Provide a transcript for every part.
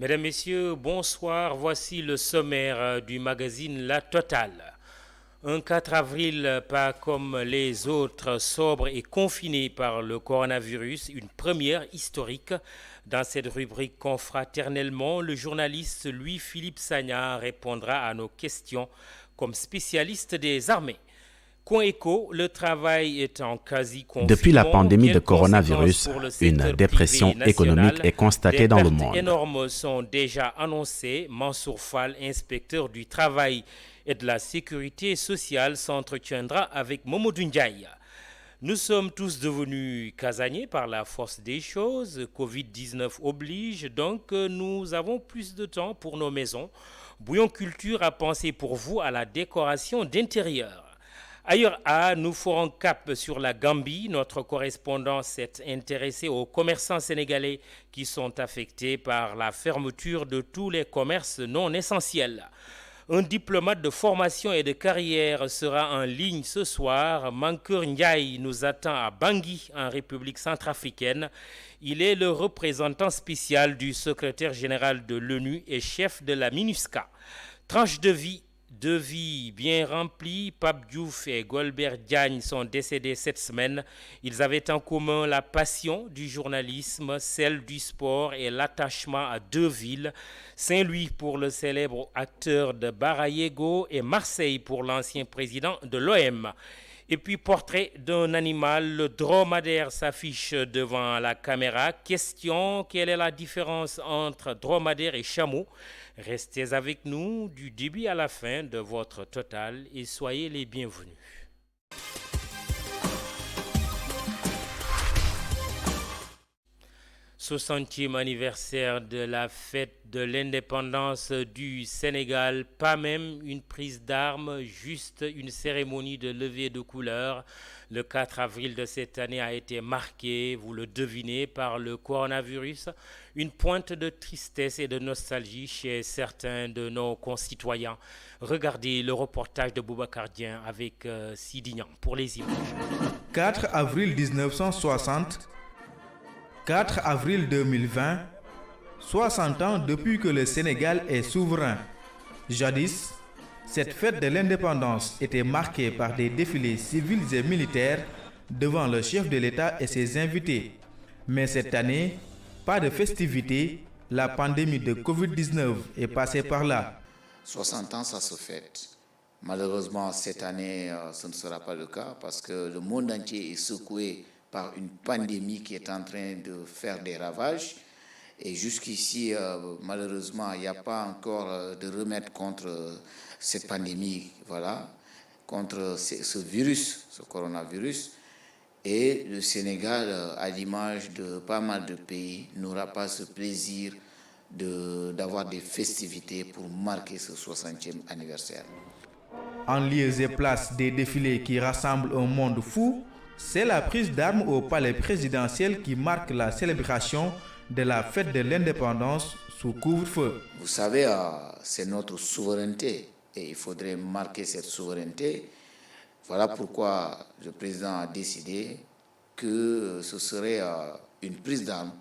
Mesdames, Messieurs, bonsoir. Voici le sommaire du magazine La Totale. Un 4 avril pas comme les autres, sobre et confiné par le coronavirus, une première historique. Dans cette rubrique Confraternellement, le journaliste Louis-Philippe Sagna répondra à nos questions comme spécialiste des armées. Coinco, le travail est en quasi-confinement. Depuis la pandémie de coronavirus, une dépression économique est constatée dans le monde. Des pertes énormes sont déjà annoncées. Mansour Fall, inspecteur du travail et de la sécurité sociale, s'entretiendra avec Momodou Ndiaye. Nous sommes tous devenus casaniers par la force des choses. Covid-19 oblige, donc nous avons plus de temps pour nos maisons. Bouillon Culture a pensé pour vous à la décoration d'intérieur. Ailleurs, nous ferons cap sur la Gambie. Notre correspondant s'est intéressé aux commerçants sénégalais qui sont affectés par la fermeture de tous les commerces non essentiels. Un diplomate de formation et de carrière sera en ligne ce soir. Mankeur Ndiaye nous attend à Bangui, en République centrafricaine. Il est le représentant spécial du secrétaire général de l'ONU et chef de la MINUSCA. Tranche de vie bien remplie. Pape Diouf et Golbert Diagne sont décédés cette semaine. Ils avaient en commun la passion du journalisme, celle du sport et l'attachement à deux villes. Saint-Louis pour le célèbre acteur de Barayego et Marseille pour l'ancien président de l'OM. Et puis portrait d'un animal, le dromadaire s'affiche devant la caméra. Question, quelle est la différence entre dromadaire et chameau? Restez avec nous du début à la fin de votre Total et soyez les bienvenus. 60e anniversaire de la fête de l'indépendance du Sénégal, pas même une prise d'armes, juste une cérémonie de levée de couleurs. Le 4 avril de cette année a été marqué, vous le devinez, par le coronavirus, une pointe de tristesse et de nostalgie chez certains de nos concitoyens. Regardez le reportage de Boubacar Dieng avec Sidignan pour les images. 4 avril 1960, 4 avril 2020, 60 ans depuis que le Sénégal est souverain. Jadis, cette fête de l'indépendance était marquée par des défilés civils et militaires devant le chef de l'État et ses invités. Mais cette année, pas de festivités, la pandémie de Covid-19 est passée par là. 60 ans, ça se fête. Malheureusement, cette année, ce ne sera pas le cas parce que le monde entier est secoué par une pandémie qui est en train de faire des ravages. Et jusqu'ici, malheureusement, il n'y a pas encore de remède contre cette pandémie, contre ce virus, ce coronavirus. Et le Sénégal, à l'image de pas mal de pays, n'aura pas ce plaisir d'avoir des festivités pour marquer ce 60e anniversaire. En lieux et places des défilés qui rassemblent un monde fou, c'est la prise d'armes au palais présidentiel qui marque la célébration de la fête de l'indépendance sous couvre-feu. Vous savez, c'est notre souveraineté et il faudrait marquer cette souveraineté. Voilà pourquoi le président a décidé que ce serait une prise d'armes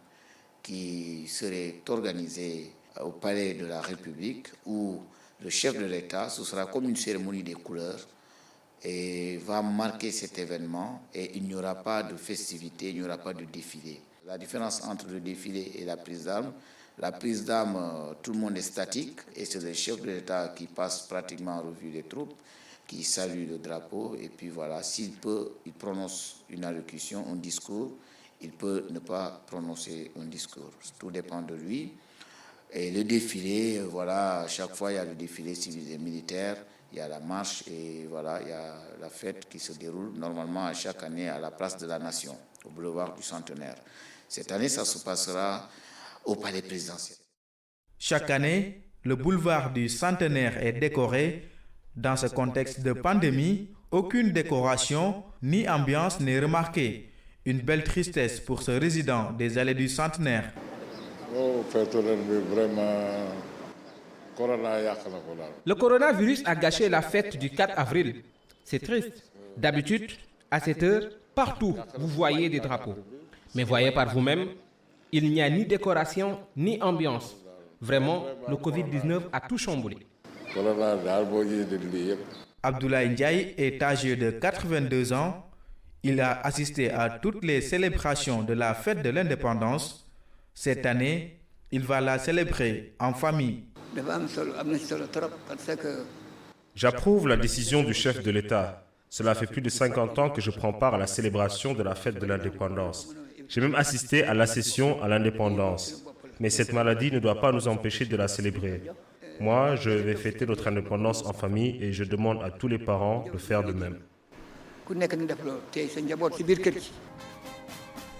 qui serait organisée au palais de la République où le chef de l'État, ce sera comme une cérémonie des couleurs, et va marquer cet événement et il n'y aura pas de festivité, il n'y aura pas de défilé. La différence entre le défilé et la prise d'armes, tout le monde est statique et c'est le chef de l'État qui passe pratiquement en revue les troupes, qui salue le drapeau et puis voilà, s'il peut, il prononce une allocution, un discours, il peut ne pas prononcer un discours, tout dépend de lui. Et le défilé, à chaque fois il y a le défilé civil et militaire, il y a la marche et il y a la fête qui se déroule normalement chaque année à la place de la Nation, au boulevard du Centenaire. Cette année, ça se passera au palais présidentiel. Chaque année, le boulevard du Centenaire est décoré. Dans ce contexte de pandémie, aucune décoration ni ambiance n'est remarquée. Une belle tristesse pour ce résident des allées du Centenaire. Le coronavirus a gâché la fête du 4 avril. C'est triste. D'habitude, à cette heure, partout, vous voyez des drapeaux. Mais voyez par vous-même, il n'y a ni décoration ni ambiance. Vraiment, le Covid-19 a tout chamboulé. Abdoulaye Ndiaye est âgé de 82 ans. Il a assisté à toutes les célébrations de la fête de l'indépendance. Cette année, il va la célébrer en famille. J'approuve la décision du chef de l'État. Cela fait plus de 50 ans que je prends part à la célébration de la fête de l'indépendance. J'ai même assisté à l'accession à l'indépendance. Mais cette maladie ne doit pas nous empêcher de la célébrer. Moi, je vais fêter notre indépendance en famille et je demande à tous les parents de faire de même.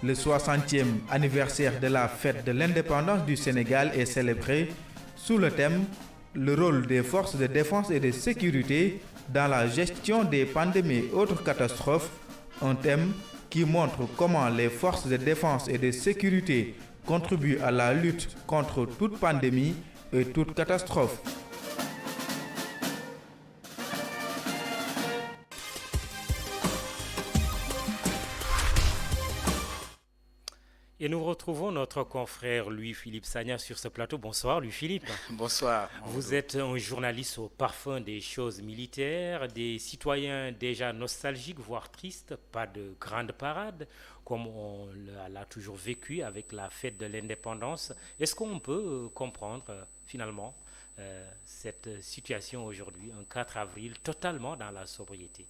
Le 60e anniversaire de la fête de l'indépendance du Sénégal est célébré sous le thème « Le rôle des forces de défense et de sécurité dans la gestion des pandémies et autres catastrophes », un thème qui montre comment les forces de défense et de sécurité contribuent à la lutte contre toute pandémie et toute catastrophe. Et nous retrouvons notre confrère Louis-Philippe Sagna sur ce plateau. Bonsoir Louis-Philippe. Bonsoir. Vous êtes un journaliste au parfum des choses militaires, des citoyens déjà nostalgiques, voire tristes, pas de grande parade, comme on l'a toujours vécu avec la fête de l'indépendance. Est-ce qu'on peut comprendre finalement cette situation aujourd'hui, un 4 avril, totalement dans la sobriété?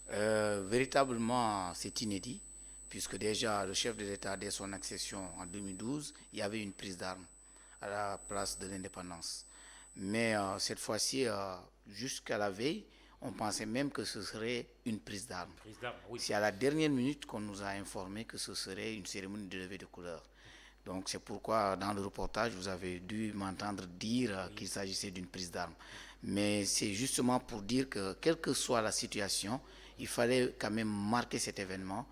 Véritablement, c'est inédit. Puisque déjà le chef de l'État, dès son accession en 2012, il y avait une prise d'armes à la place de l'indépendance. Mais cette fois-ci, jusqu'à la veille, on pensait même que ce serait une prise d'armes. Oui. C'est à la dernière minute qu'on nous a informé que ce serait une cérémonie de levée de couleur. Donc c'est pourquoi dans le reportage, vous avez dû m'entendre dire qu'il s'agissait d'une prise d'armes. Mais c'est justement pour dire que quelle que soit la situation, il fallait quand même marquer cet événement.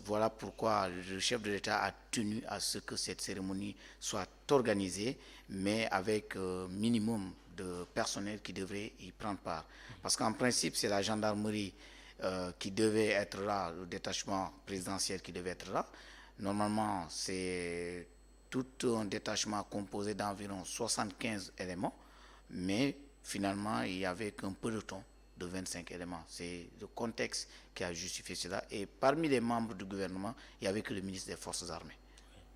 Voilà pourquoi le chef de l'État a tenu à ce que cette cérémonie soit organisée, mais avec minimum de personnel qui devrait y prendre part. Parce qu'en principe, c'est la gendarmerie qui devait être là, le détachement présidentiel qui devait être là. Normalement, c'est tout un détachement composé d'environ 75 éléments, mais finalement, il n'y avait qu'un peloton de 25 éléments. C'est le contexte qui a justifié cela. Et parmi les membres du gouvernement, il n'y avait que le ministre des Forces armées.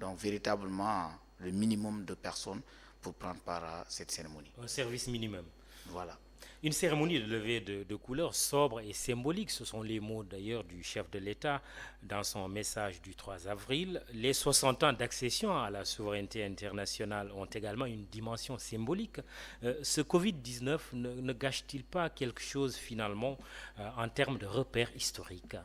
Donc, véritablement, le minimum de personnes pour prendre part à cette cérémonie. Un service minimum. Voilà. Une cérémonie de levée de couleurs sobre et symbolique, ce sont les mots d'ailleurs du chef de l'État dans son message du 3 avril. Les 60 ans d'accession à la souveraineté internationale ont également une dimension symbolique. Ce Covid-19 ne gâche-t-il pas quelque chose finalement en termes de repères historiques?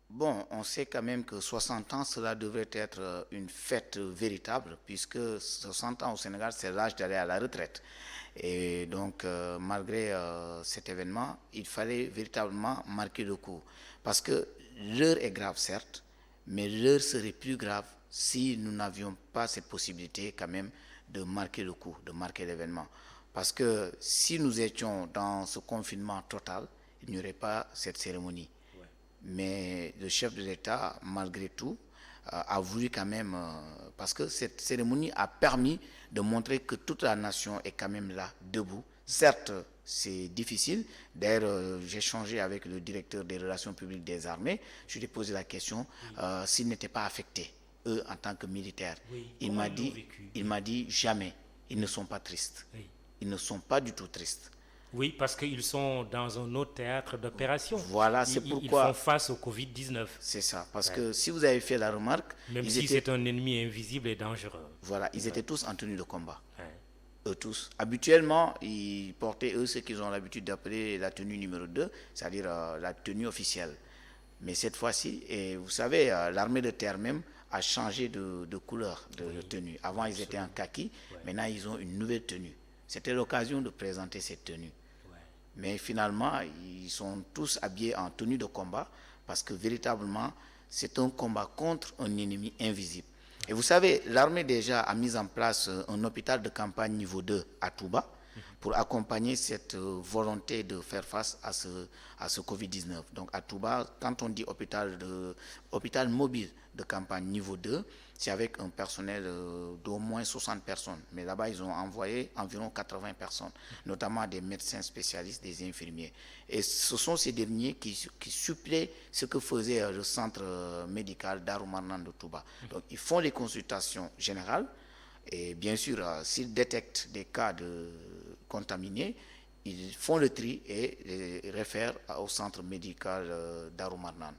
Bon, on sait quand même que 60 ans, cela devrait être une fête véritable, puisque 60 ans au Sénégal, c'est l'âge d'aller à la retraite. Et donc, malgré cet événement, il fallait véritablement marquer le coup. Parce que l'heure est grave, certes, mais l'heure serait plus grave si nous n'avions pas cette possibilité quand même de marquer le coup, de marquer l'événement. Parce que si nous étions dans ce confinement total, il n'y aurait pas cette cérémonie. Mais le chef de l'État, malgré tout, a voulu quand même, parce que cette cérémonie a permis de montrer que toute la nation est quand même là, debout. Certes, c'est difficile. D'ailleurs, j'ai échangé avec le directeur des relations publiques des armées. Je lui ai posé la question s'ils n'étaient pas affectés, eux, en tant que militaires. Oui. Il m'a dit jamais. Ils ne sont pas tristes. Oui. Ils ne sont pas du tout tristes. Oui, parce qu'ils sont dans un autre théâtre d'opération. Voilà, c'est pourquoi... Ils font face au Covid-19. C'est ça, parce que si vous avez fait la remarque... Même si c'est un ennemi invisible et dangereux. Voilà, ils étaient tous en tenue de combat. Eux tous. Habituellement, ils portaient, eux, ce qu'ils ont l'habitude d'appeler la tenue numéro 2, c'est-à-dire la tenue officielle. Mais cette fois-ci, et vous savez, l'armée de terre même a changé de couleur de tenue. Avant, ils étaient en kaki, maintenant, ils ont une nouvelle tenue. C'était l'occasion de présenter cette tenue. Mais finalement, ils sont tous habillés en tenue de combat parce que véritablement, c'est un combat contre un ennemi invisible. Et vous savez, l'armée déjà a mis en place un hôpital de campagne niveau 2 à Touba. pour accompagner cette volonté de faire face à ce Covid-19. Donc à Touba, quand on dit hôpital mobile de campagne niveau 2, c'est avec un personnel d'au moins 60 personnes. Mais là-bas, ils ont envoyé environ 80 personnes, notamment des médecins spécialistes, des infirmiers. Et ce sont ces derniers qui suppléent ce que faisait le centre médical Darou Marnane de Touba. Donc ils font les consultations générales. Et bien sûr, s'ils détectent des cas de contaminés, ils font le tri et les réfèrent au centre médical Darou Marnane.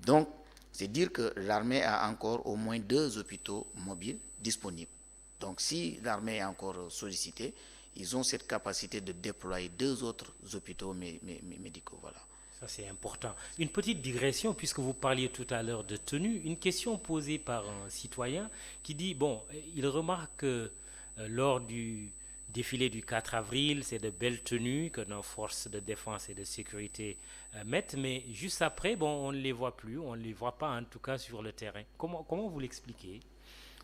Donc, c'est dire que l'armée a encore au moins 2 hôpitaux mobiles disponibles. Donc, si l'armée est encore sollicitée, ils ont cette capacité de déployer 2 autres hôpitaux médicaux. Voilà. Ça, c'est important. Une petite digression, puisque vous parliez tout à l'heure de tenue. Une question posée par un citoyen qui dit, bon, il remarque que lors du défilé du 4 avril, c'est de belles tenues que nos forces de défense et de sécurité mettent, mais juste après, bon, on ne les voit plus, on ne les voit pas en tout cas sur le terrain. Comment vous l'expliquez?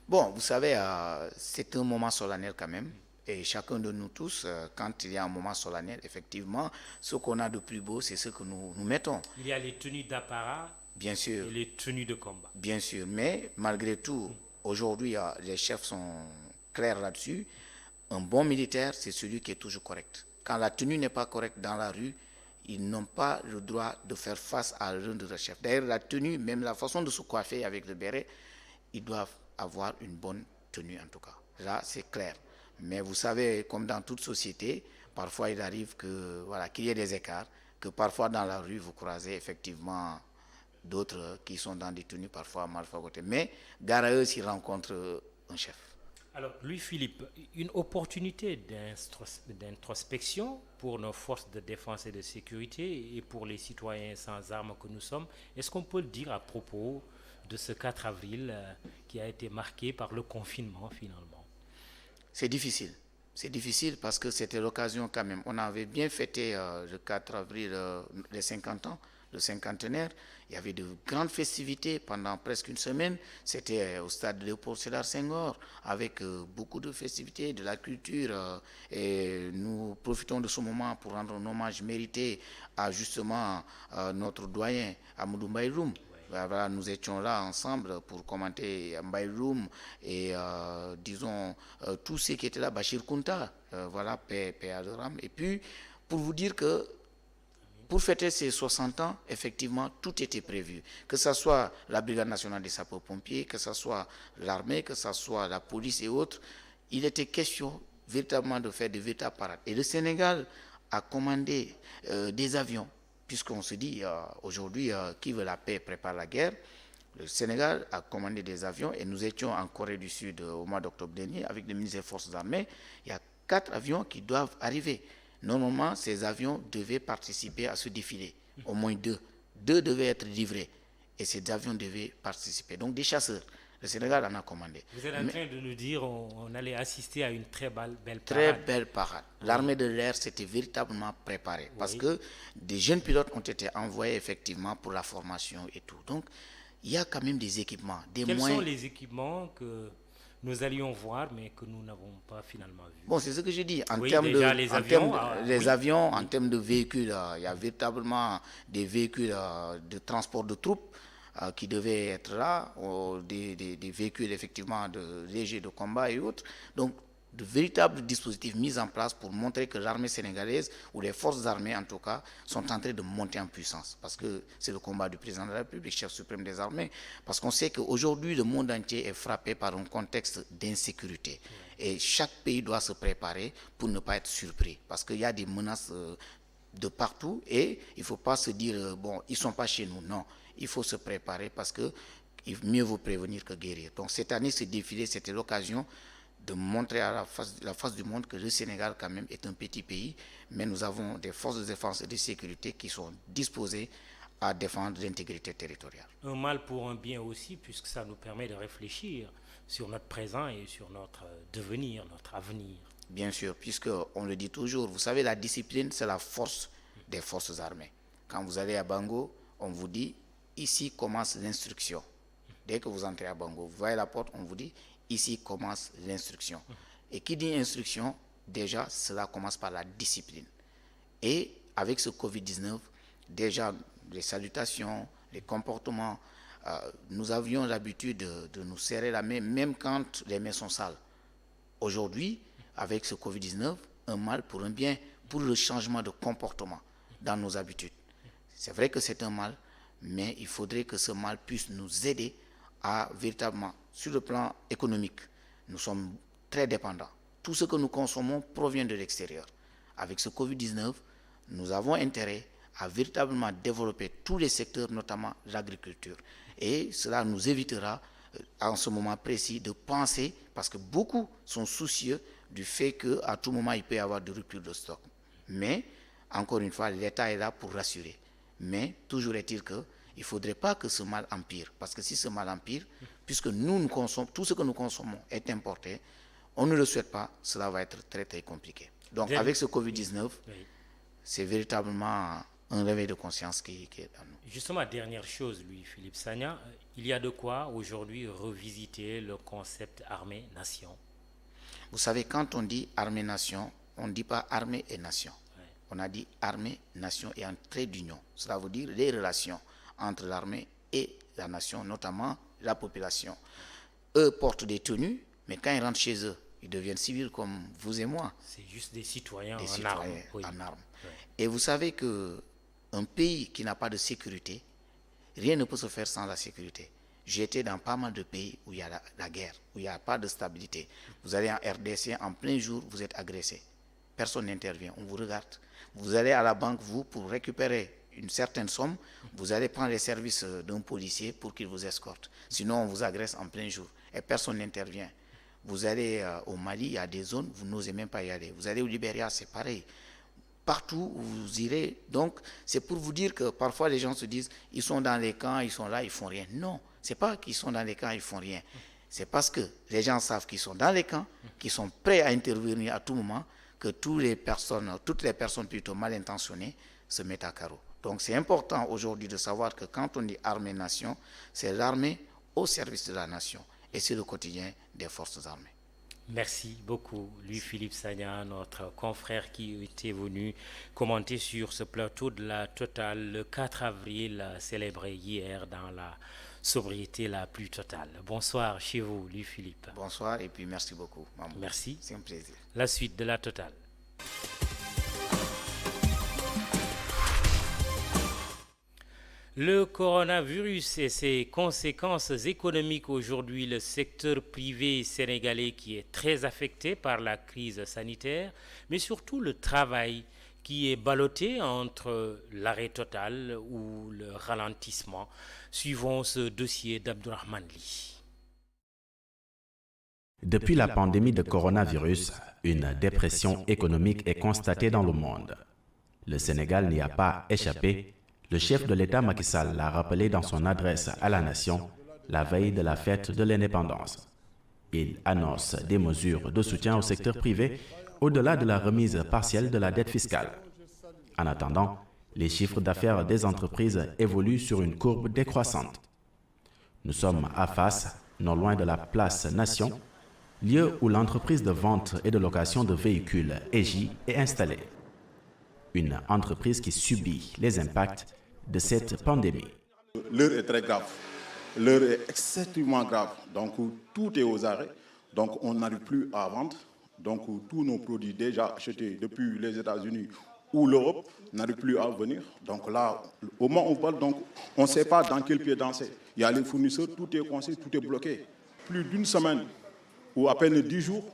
Bon, vous savez, c'est un moment solennel quand même. Et chacun de nous tous, quand il y a un moment solennel, effectivement, ce qu'on a de plus beau, c'est ce que nous mettons. Il y a les tenues d'apparat, bien sûr, et les tenues de combat. Bien sûr, mais malgré tout, aujourd'hui, les chefs sont clairs là-dessus. Un bon militaire, c'est celui qui est toujours correct. Quand la tenue n'est pas correcte dans la rue, ils n'ont pas le droit de faire face à l'un de leurs chefs. D'ailleurs, la tenue, même la façon de se coiffer avec le béret, ils doivent avoir une bonne tenue en tout cas. Là, c'est clair. Mais vous savez, comme dans toute société, parfois il arrive qu'il y ait des écarts, que parfois dans la rue, vous croisez effectivement d'autres qui sont dans des tenues parfois mal fagotées. Mais gare à eux s'ils rencontrent un chef. Alors, Louis-Philippe, une opportunité d'introspection pour nos forces de défense et de sécurité et pour les citoyens sans armes que nous sommes. Est-ce qu'on peut le dire à propos de ce 4 avril qui a été marqué par le confinement finalement? C'est difficile. C'est difficile parce que c'était l'occasion quand même. On avait bien fêté le 4 avril les 50 ans, le cinquantenaire. Il y avait de grandes festivités pendant presque une semaine. C'était au stade Léopold Sédar Senghor avec beaucoup de festivités, de la culture. Et nous profitons de ce moment pour rendre un hommage mérité à justement notre doyen, Amadou Mbaye-Loum. Voilà, nous étions là ensemble pour commenter Mbaye-Loum et disons tous ceux qui étaient là, Bachir Kounta, voilà, paix à leur âme. Et puis, pour vous dire que pour fêter ces 60 ans, effectivement, tout était prévu. Que ce soit la Brigade nationale des sapeurs-pompiers, que ce soit l'armée, que ce soit la police et autres, il était question véritablement de faire de véritables parades. Et le Sénégal a commandé des avions. Puisqu'on se dit aujourd'hui, qui veut la paix prépare la guerre. Le Sénégal a commandé des avions et nous étions en Corée du Sud au mois d'octobre dernier avec le ministre des Forces armées. Il y a 4 avions qui doivent arriver. Normalement, ces avions devaient participer à ce défilé. Au moins 2. 2 devaient être livrés et ces avions devaient participer. Donc des chasseurs. Le Sénégal en a commandé. Vous êtes en train de nous dire qu'on allait assister à une très belle parade. Très belle parade. L'armée de l'air s'était véritablement préparée parce que des jeunes pilotes ont été envoyés effectivement pour la formation et tout. Donc, il y a quand même des équipements, des moyens. Quels sont les équipements que nous allions voir mais que nous n'avons pas finalement vus? Bon, c'est ce que je dis. En termes les avions, en termes de véhicules, il y a véritablement des véhicules de transport de troupes qui devaient être là, des véhicules effectivement légers de combat et autres. Donc, de véritables dispositifs mis en place pour montrer que l'armée sénégalaise, ou les forces armées en tout cas, sont en train de monter en puissance. Parce que c'est le combat du président de la République, chef suprême des armées. Parce qu'on sait qu'aujourd'hui, le monde entier est frappé par un contexte d'insécurité. Et chaque pays doit se préparer pour ne pas être surpris. Parce qu'il y a des menaces de partout et il ne faut pas se dire, bon, ils ne sont pas chez nous. Non. Il faut se préparer parce que mieux vaut prévenir que guérir. Donc cette année, ce défilé, c'était l'occasion de montrer à la face du monde que le Sénégal, quand même, est un petit pays, mais nous avons des forces de défense et de sécurité qui sont disposées à défendre l'intégrité territoriale. Un mal pour un bien aussi, puisque ça nous permet de réfléchir sur notre présent et sur notre devenir, notre avenir. Bien sûr, puisqu'on le dit toujours, vous savez, la discipline, c'est la force des forces armées. Quand vous allez à Bango, on vous dit, ici commence l'instruction. Dès que vous entrez à Bango, vous voyez la porte, on vous dit, ici commence l'instruction. Et qui dit instruction, déjà, cela commence par la discipline. Et avec ce Covid-19, déjà, les salutations, les comportements, nous avions l'habitude de nous serrer la main, même quand les mains sont sales. Aujourd'hui, avec ce Covid-19, un mal pour un bien, pour le changement de comportement dans nos habitudes. C'est vrai que c'est un mal, mais il faudrait que ce mal puisse nous aider à véritablement, sur le plan économique, nous sommes très dépendants. Tout ce que nous consommons provient de l'extérieur. Avec ce Covid-19, nous avons intérêt à véritablement développer tous les secteurs, notamment l'agriculture. Et cela nous évitera, en ce moment précis, de penser, parce que beaucoup sont soucieux du fait qu'à tout moment, il peut y avoir de rupture de stock. Mais, encore une fois, l'État est là pour rassurer. Mais, toujours est-il qu'il ne faudrait pas que ce mal empire. Parce que si ce mal empire, puisque nous consommons, tout ce que nous consommons est importé, on ne le souhaite pas, cela va être très très compliqué. Donc, avec ce Covid-19, c'est véritablement un réveil de conscience qui est à nous. Justement, dernière chose, Louis-Philippe Sagna, il y a de quoi aujourd'hui revisiter le concept armée-nation. Vous savez, quand on dit armée-nation, on ne dit pas armée et nation. On a dit armée, nation et un trait d'union. Cela veut dire les relations entre l'armée et la nation, notamment la population. Eux portent des tenues, mais quand ils rentrent chez eux, ils deviennent civils comme vous et moi. C'est juste des citoyens en armes. Oui. En armes. Oui. Et vous savez qu'un pays qui n'a pas de sécurité, rien ne peut se faire sans la sécurité. J'ai été dans pas mal de pays où il y a la guerre, où il n'y a pas de stabilité. Vous allez en RDC, en plein jour, vous êtes agressé. Personne n'intervient, on vous regarde. Vous allez à la banque, vous, pour récupérer une certaine somme, vous allez prendre les services d'un policier pour qu'il vous escorte. Sinon, on vous agresse en plein jour et personne n'intervient. Vous allez au Mali, il y a des zones, vous n'osez même pas y aller. Vous allez au Libéria, c'est pareil. Partout où vous irez. Donc, c'est pour vous dire que parfois les gens se disent, ils sont dans les camps, ils sont là, ils font rien. Non, c'est pas qu'ils sont dans les camps, ils font rien. C'est parce que les gens savent qu'ils sont dans les camps, qu'ils sont prêts à intervenir à tout moment, que toutes les personnes plutôt mal intentionnées se mettent à carreau. Donc, c'est important aujourd'hui de savoir que quand on dit armée-nation, c'est l'armée au service de la nation. Et c'est le quotidien des forces armées. Merci beaucoup, Louis-Philippe Sagna, notre confrère qui était venu commenter sur ce plateau de la Total le 4 avril, célébré hier dans la sobriété la plus totale. Bonsoir chez vous, Louis-Philippe. Bonsoir et puis merci beaucoup, Maman. Merci. C'est un plaisir. La suite de la Total. Le coronavirus et ses conséquences économiques aujourd'hui, le secteur privé sénégalais qui est très affecté par la crise sanitaire, mais surtout le travail qui est ballotté entre l'arrêt total ou le ralentissement. Suivons ce dossier d'Abdourahmane Ly. Depuis la pandémie de coronavirus, une dépression économique est constatée dans le monde. Le Sénégal n'y a pas échappé. Le chef de l'État Macky Sall l'a rappelé dans son adresse à la nation la veille de la fête de l'indépendance. Il annonce des mesures de soutien au secteur privé au-delà de la remise partielle de la dette fiscale. En attendant, les chiffres d'affaires des entreprises évoluent sur une courbe décroissante. Nous sommes à Fass, non loin de la place Nation, lieu où l'entreprise de vente et de location de véhicules EJ est installée. Une entreprise qui subit les impacts de cette pandémie. L'heure est très grave. L'heure est extrêmement grave. Donc tout est aux arrêts. Donc on n'arrive plus à vendre. Donc tous nos produits déjà achetés depuis les États-Unis ou l'Europe n'arrivent plus à venir. Donc là, au moment où on parle, donc, on ne sait pas dans quel pied danser. Il y a les fournisseurs, tout est coincé, tout est bloqué. Plus d'une semaine ou à peine 10 jours,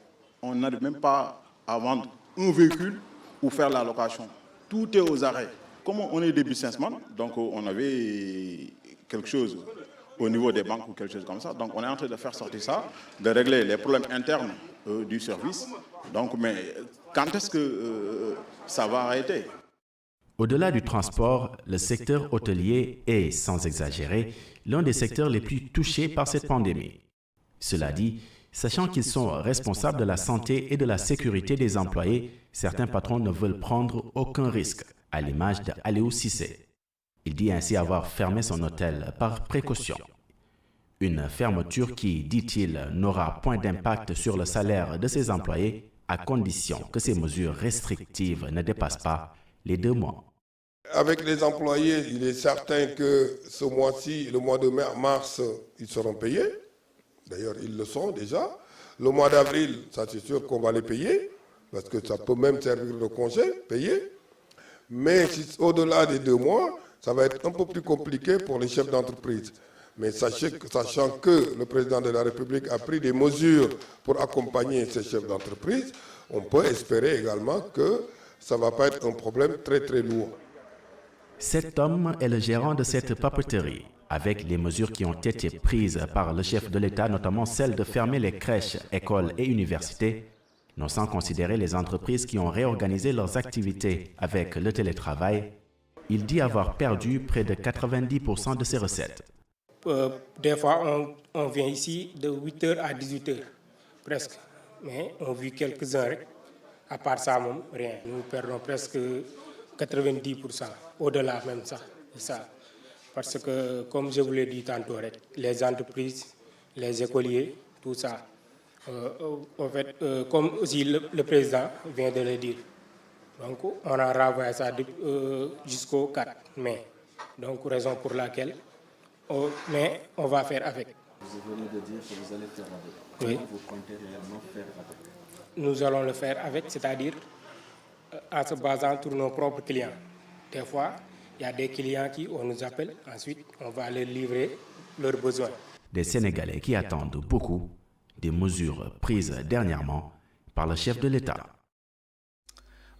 on n'arrive même pas à vendre un véhicule ou faire la location. Tout est aux arrêts. Comme on est des businessmen, donc on avait quelque chose au niveau des banques ou quelque chose comme ça. Donc on est en train de faire sortir ça, de régler les problèmes internes du service. Donc, mais quand est-ce que ça va arrêter? Au-delà du transport, le secteur hôtelier est, sans exagérer, l'un des secteurs les plus touchés par cette pandémie. Cela dit, sachant qu'ils sont responsables de la santé et de la sécurité des employés, certains patrons ne veulent prendre aucun risque, à l'image d'Aliou Cissé. Il dit ainsi avoir fermé son hôtel par précaution. Une fermeture qui, dit-il, n'aura point d'impact sur le salaire de ses employés, à condition que ces mesures restrictives ne dépassent pas les 2 mois. Avec les employés, il est certain que ce mois-ci, le mois de mars, ils seront payés. D'ailleurs, ils le sont déjà. Le mois d'avril, ça c'est sûr qu'on va les payer, parce que ça peut même servir de congé payé. Mais au-delà des 2 mois, ça va être un peu plus compliqué pour les chefs d'entreprise. Mais sachant que le président de la République a pris des mesures pour accompagner ces chefs d'entreprise, on peut espérer également que ça ne va pas être un problème très très lourd. Cet homme est le gérant de cette papeterie. Avec les mesures qui ont été prises par le chef de l'État, notamment celle de fermer les crèches, écoles et universités, non sans considérer les entreprises qui ont réorganisé leurs activités avec le télétravail, il dit avoir perdu près de 90% de ses recettes. Des fois, on vient ici de 8h à 18h, presque. Mais on vit quelques-uns. À part ça, rien. Nous perdons presque 90%, au-delà même ça. Parce que, comme je vous l'ai dit tantôt, les entreprises, les écoliers, tout ça, en fait, comme aussi le président vient de le dire, donc on a renvoyé ça jusqu'au 4 mai. Donc, raison pour laquelle mais on va faire avec. Vous venez de dire que vous allez faire avec. Oui. Comment vous comptez réellement faire avec? Nous allons le faire avec, c'est-à-dire en se basant sur nos propres clients. Des fois, il y a des clients qui on nous appelle, ensuite on va leur livrer leurs besoins. Des Sénégalais qui attendent beaucoup des mesures prises dernièrement par le chef de l'État.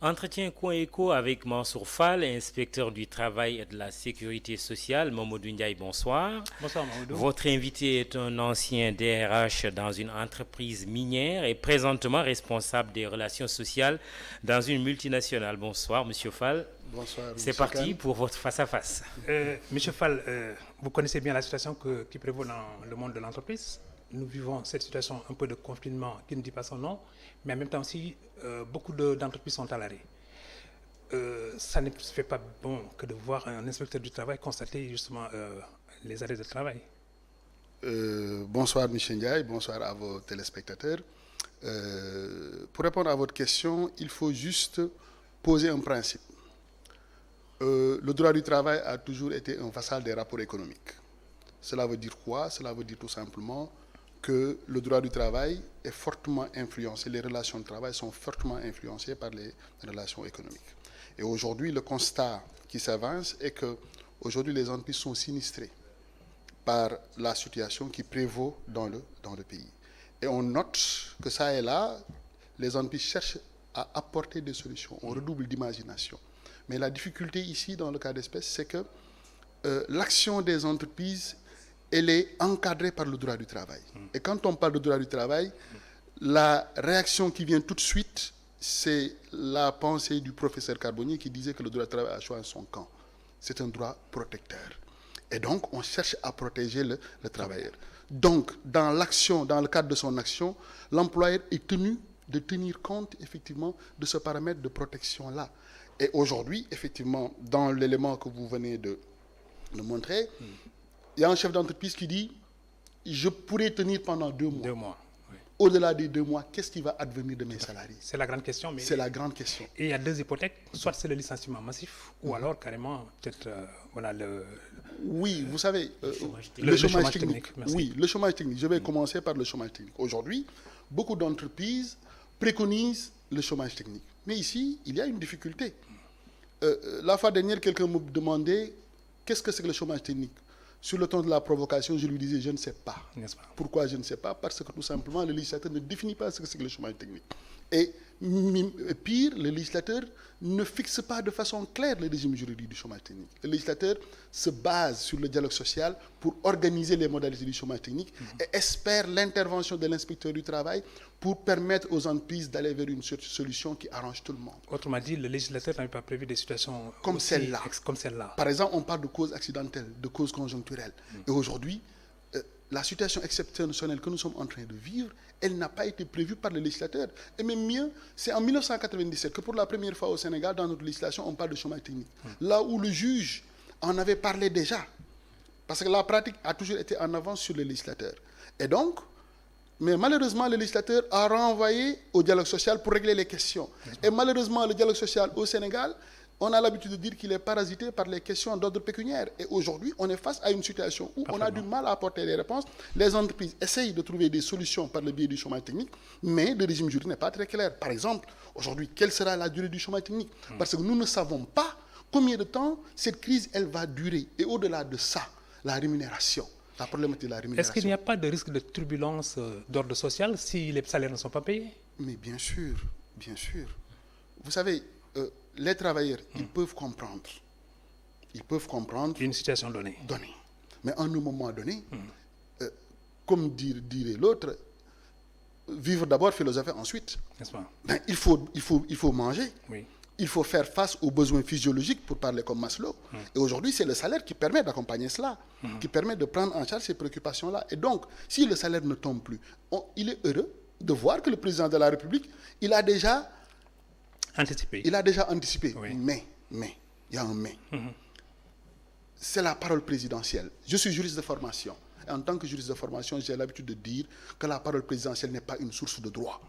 Entretien Coin Éco avec Mansour Fall, inspecteur du travail et de la sécurité sociale. Mamadou Ndiaye, bonsoir. Bonsoir Mamadou. Votre invité est un ancien DRH dans une entreprise minière et présentement responsable des relations sociales dans une multinationale. Bonsoir Monsieur Fall. Bonsoir. C'est parti pour votre face-à-face. Monsieur Fall, vous connaissez bien la situation qui prévaut dans le monde de l'entreprise. Nous vivons cette situation un peu de confinement qui ne dit pas son nom, mais en même temps aussi, beaucoup d'entreprises sont à l'arrêt. Ça ne fait pas bon que de voir un inspecteur du travail constater justement les arrêts de travail. Bonsoir M. Ndiaye, bonsoir à vos téléspectateurs. Pour répondre à votre question, il faut juste poser un principe. Le droit du travail a toujours été un vassal des rapports économiques. Cela veut dire quoi? Cela veut dire tout simplement que le droit du travail est fortement influencé, les relations de travail sont fortement influencées par les relations économiques. Et aujourd'hui, le constat qui s'avance est que aujourd'hui les entreprises sont sinistrées par la situation qui prévaut dans le pays. Et on note que ça et là, les entreprises cherchent à apporter des solutions, on redouble d'imagination. Mais la difficulté ici, dans le cas d'espèce, c'est que l'action des entreprises, elle est encadrée par le droit du travail. Et quand on parle de droit du travail, la réaction qui vient tout de suite, c'est la pensée du professeur Carbonnier qui disait que le droit du travail a choisi son camp. C'est un droit protecteur. Et donc, on cherche à protéger le travailleur. Donc, dans l'action, dans le cadre de son action, l'employeur est tenu de tenir compte, effectivement, de ce paramètre de protection-là. Et aujourd'hui, effectivement, dans l'élément que vous venez de montrer, il y a un chef d'entreprise qui dit « Je pourrais tenir pendant 2 mois. » 2 mois. Oui. Au-delà des 2 mois, qu'est-ce qui va advenir de mes salariés? C'est la grande question. C'est la grande question. Et il y a 2 hypothèques. Soit c'est le licenciement massif, ou alors carrément, peut-être, voilà, le... Oui, vous savez, le chômage technique. Oui, le chômage technique. Je vais commencer par le chômage technique. Aujourd'hui, beaucoup d'entreprises préconisent le chômage technique. Mais ici, il y a une difficulté. La fois dernière, quelqu'un me demandait qu'est-ce que c'est que le chômage technique. Sur le ton de la provocation, je lui disais, je ne sais pas. Pourquoi je ne sais pas? Parce que tout simplement, le législateur ne définit pas ce que c'est que le chômage technique. Et pire, le législateur ne fixe pas de façon claire le régime juridique du chômage technique. Le législateur se base sur le dialogue social pour organiser les modalités du chômage technique et espère l'intervention de l'inspecteur du travail pour permettre aux entreprises d'aller vers une solution qui arrange tout le monde. Autrement dit, le législateur n'avait pas prévu des situations comme celle-là. Par exemple, on parle de causes accidentelles, de causes conjoncturelles. Et aujourd'hui, la situation exceptionnelle que nous sommes en train de vivre, elle n'a pas été prévue par le législateur. Et même mieux, c'est en 1997 que pour la première fois au Sénégal, dans notre législation, on parle de chômage technique. Là où le juge en avait parlé déjà. Parce que la pratique a toujours été en avance sur le législateur. Et donc, Mais malheureusement, le législateur a renvoyé au dialogue social pour régler les questions. Et malheureusement, le dialogue social au Sénégal, on a l'habitude de dire qu'il est parasité par les questions d'ordre pécuniaire. Et aujourd'hui, on est face à une situation où on a du mal à apporter des réponses. Les entreprises essayent de trouver des solutions par le biais du chômage technique, mais le régime juridique n'est pas très clair. Par exemple, aujourd'hui, quelle sera la durée du chômage technique? Parce que nous ne savons pas combien de temps cette crise elle va durer. Et au-delà de ça, la rémunération. La problématique de la rémunération. Est-ce qu'il n'y a pas de risque de turbulence d'ordre social si les salaires ne sont pas payés? Mais bien sûr, bien sûr. Vous savez, les travailleurs, ils peuvent comprendre. Ils peuvent comprendre. Une situation donnée. Mais à un moment donné, comme dirait l'autre, vivre d'abord, philosopher ensuite. N'est-ce pas? Ben, il faut manger. Oui. Il faut faire face aux besoins physiologiques, pour parler comme Maslow. Et aujourd'hui, c'est le salaire qui permet d'accompagner cela, qui permet de prendre en charge ces préoccupations-là. Et donc, si le salaire ne tombe plus, il est heureux de voir que le président de la République, il a déjà anticipé. Oui. Mais, il y a un mais. C'est la parole présidentielle. Je suis juriste de formation. Et en tant que juriste de formation, j'ai l'habitude de dire que la parole présidentielle n'est pas une source de droit.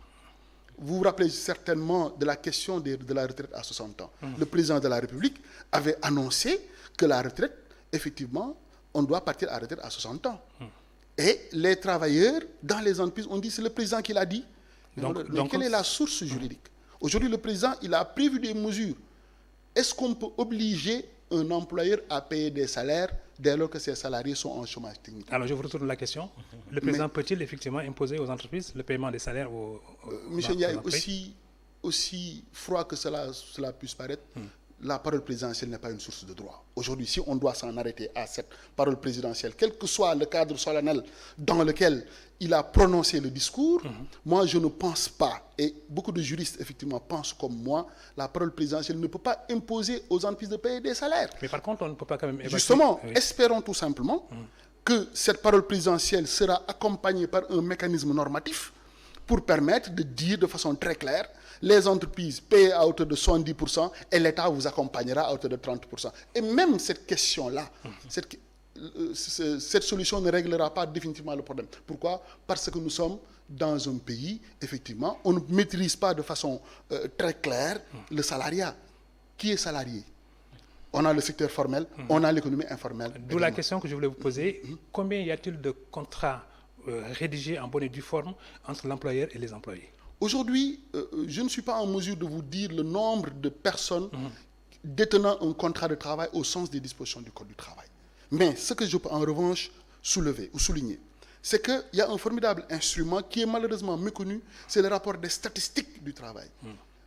Vous vous rappelez certainement de la question de la retraite à 60 ans. Le président de la République avait annoncé que la retraite, effectivement, on doit partir à la retraite à 60 ans. Et les travailleurs, dans les entreprises, on dit c'est le président qui l'a dit. Donc, quelle est la source juridique? Aujourd'hui, le président, il a prévu des mesures. Est-ce qu'on peut obliger un employeur à payer des salaires dès lors que ses salariés sont en chômage technique? Alors, je vous retourne la question. Le président peut-il effectivement imposer aux entreprises le paiement des salaires Monsieur Ndiaye, aussi froid que cela puisse paraître, la parole présidentielle n'est pas une source de droit. Aujourd'hui, si on doit s'en arrêter à cette parole présidentielle, quel que soit le cadre solennel dans lequel il a prononcé le discours, moi je ne pense pas, et beaucoup de juristes effectivement pensent comme moi, la parole présidentielle ne peut pas imposer aux entreprises de payer des salaires. Mais par contre, on ne peut pas quand même évacuer. Justement, espérons tout simplement que cette parole présidentielle sera accompagnée par un mécanisme normatif pour permettre de dire de façon très claire: les entreprises payent à hauteur de 70% et l'État vous accompagnera à hauteur de 30%. Et même cette question-là, cette solution ne réglera pas définitivement le problème. Pourquoi? Parce que nous sommes dans un pays, effectivement, on ne maîtrise pas de façon très claire le salariat. Qui est salarié? On a le secteur formel, on a l'économie informelle. D'où la question que je voulais vous poser. Combien y a-t-il de contrats rédigés en bonne et due forme entre l'employeur et les employés? Aujourd'hui, je ne suis pas en mesure de vous dire le nombre de personnes détenant un contrat de travail au sens des dispositions du Code du travail. Mais ce que je peux en revanche soulever ou souligner, c'est qu'il y a un formidable instrument qui est malheureusement méconnu, c'est le rapport des statistiques du travail.